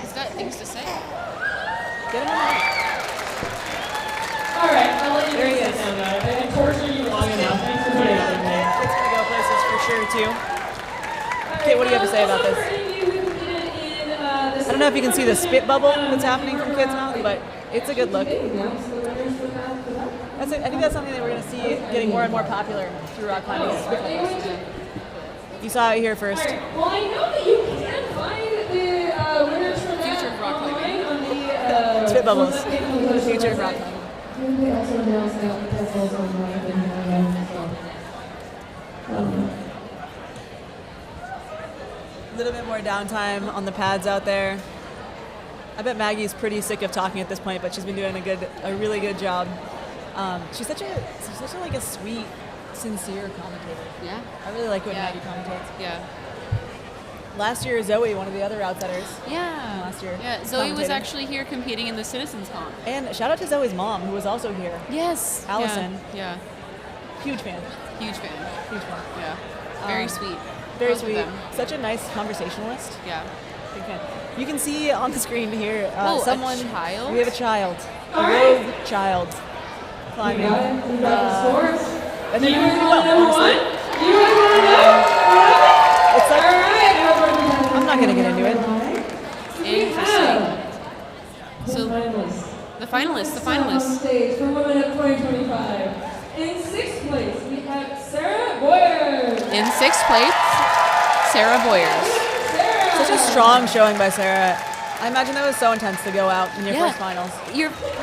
He's got things to say. Get him on the mic. All right, I'll let you There he sit is. down now. I've tortured you long enough. Thanks for putting up with me. It's going to go places for sure, too. Kate, what do you have to say about this? I don't know if you can see the spit bubble that's happening from Kate's mouth, but it's a good look. I think that's something that we're going to see getting more and more popular through rock climbing. You saw it here first. Well, I know that you can find the winners from Future of rock climbing. on the Spit bubbles. Future of rock climbing. A little bit more downtime on the pads out there. I bet Maggie's pretty sick of talking at this point, but she's been doing a really good job. She's such a like a sweet, sincere commentator. Yeah. I really like when Yeah. Maggie commentates. Yeah. Last year, Zoe, one of the other outsiders. Yeah. Last year. Yeah. Zoe was commentating. actually here competing in the Citizens Comp. And shout out to Zoe's mom, who was also here. Yes. Allison. Yeah. Huge fan. Huge fan. Huge fan. Yeah. Very sweet. Very Both of sweet. them. Such a nice conversationalist. Yeah. Big fan. You can see on the screen here Oh, a someone. child? We have a child. A rogue child climbing. And they're doing pretty well, honestly. It's like, I'm not going to get into it. Interesting. So the finalists. Stage for Women of 2025. In 6th place, we have Sarah Boyer. In 6th place, Sarah Boyers. Such a strong showing by Sarah. I imagine that was so intense to go out in your Yeah. first finals.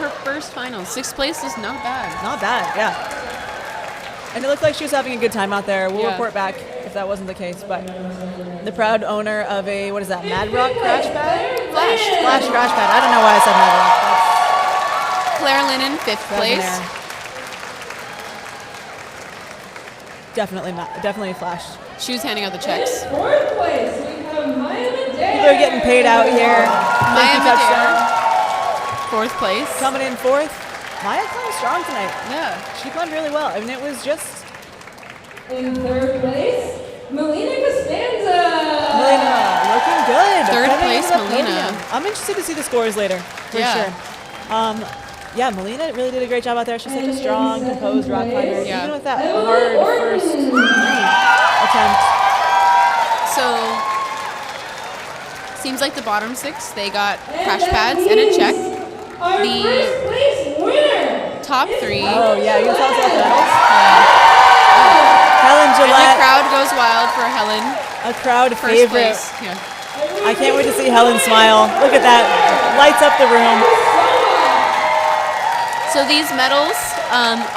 Her first finals. 6th place is not bad. Not bad, yeah. And it looked like she was having a good time out there. We'll Yeah. report back if that wasn't the case. But the proud owner of a, what is that, Mad Rock crash pad? Flash crash pad. I don't know why I said Mad Rock. Claire Lennon, 5th That was an place. error. Definitely flashed. She was handing out the checks. 4th place, we have Maya Madej. People are getting paid out here. Thank Maya you, Touchstone. Madej, 4th place. Coming in 4th. Maya climbed strong tonight. Yeah. She climbed really well. I mean, it was just In 3rd place, Melina Costanza. Melina looking good. 3rd Coming place, into the Melina. podium. I'm interested to see the scores later, for Yeah. sure. Yeah, Melina really did a great job out there. She's such a strong, composed rock climber. Yeah. Even with that hard first attempt. So, seems like the bottom 6, they got crash pads and a check. Our The- 1st place winner. Top 3. Oh, yeah, you can tell us about the medals. Helen And the Gillette, crowd goes wild for Helen. a crowd First favorite. place. Yeah. I can't wait to see Helen smile. Look at that. Lights up the room. So these medals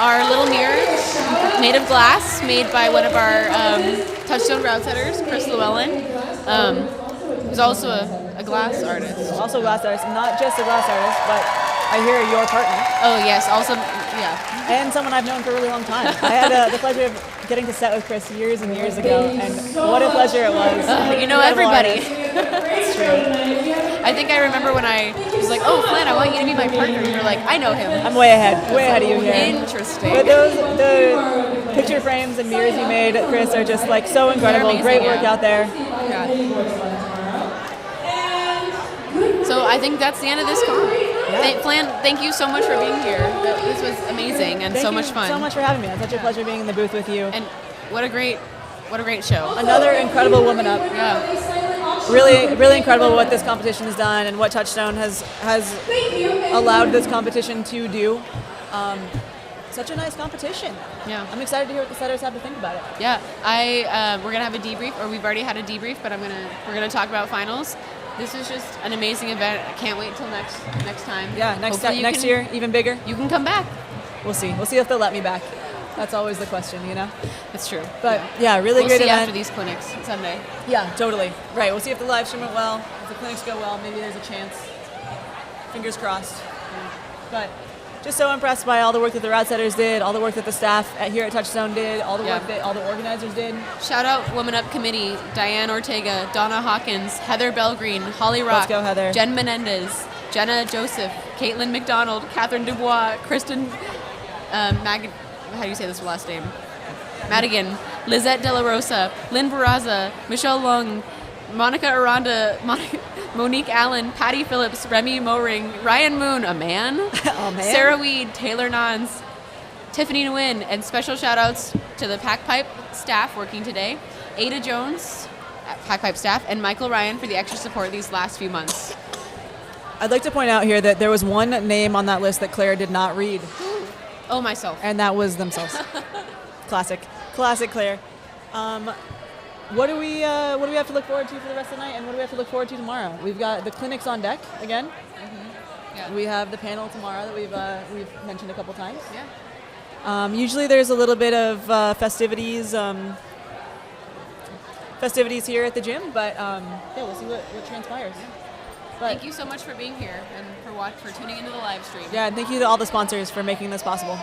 are little mirrors made of glass, made by one of our Touchstone route setters, Chris Llewellyn, who's also a glass artist. Also a glass artist, not just a glass artist, but I hear your partner. Oh yes, also yeah. And someone I've known for a really long time. I had the pleasure of getting to set with Chris years and years ago, and what a pleasure it was. You know Incredible everybody. artist. It's true. I think I remember when I was like, "Oh, Flan, I want you to be my partner." You were like, "I know him." I'm way ahead of you here. Interesting. But the picture frames and mirrors you made, Chris, are just like so incredible. amazing, Great work yeah. out there. Yeah. So I think that's the end of this comp. Flan, thank you so much for being here. This was amazing and Thank so you much fun. so much for having me. It's such a pleasure being in the booth with you. And what a great show. Another incredible woman up. Yeah. Really incredible what this competition has done and what Touchstone has allowed this competition to do. Such a nice competition. Yeah. I'm excited to hear what the setters have to think about it. Yeah. We're gonna have a debrief, or we've already had a debrief, but we're gonna talk about finals. This was just an amazing event. I can't wait till next time. Yeah, Hopefully next year, even bigger. You can come back. We'll see. We'll see if they'll let me back. That's always the question, you know? That's true. But yeah, really We'll great see event. after these clinics Sunday. Yeah, totally. Right. We'll see if the live stream went well. If the clinics go well, maybe there's a chance. Fingers crossed. But just so impressed by all the work that the route setters did, all the work that the staff here at Touchstone did, all the work that all the organizers did. Shout out Women Up Committee, Diane Ortega, Donna Hawkins, Heather Belgreen, Holly Rock, Let's go, Heather. Jen Menendez, Jenna Joseph, Caitlin McDonald, Catherine Dubois, Kristen how do you say this last name? Madigan, Lizette De La Rosa, Lynn Barraza, Michelle Lung, Monica Aranda, Monique Allen, Patty Phillips, Remy Moring, Ryan Moon, a man, Oh, man. Sarah Weed, Taylor Nons, Tiffany Nguyen, and special shout outs to the Pack Pipe staff working today, Ada Jones, Pack Pipe staff, and Michael Ryan for the extra support these last few months. I'd like to point out here that there was one name on that list that Claire did not read, Oh, myself. and that was themselves. Classic Claire. What do we have to look forward to for the rest of the night, and what do we have to look forward to tomorrow? We've got the clinics on deck again. Yeah. We have the panel tomorrow that we've mentioned a couple times. Yeah. Usually there's a little bit of festivities here at the gym, but yeah, we'll see what transpires. Thank you so much for being here and for tuning into the live stream. Yeah, and thank you to all the sponsors for making this possible.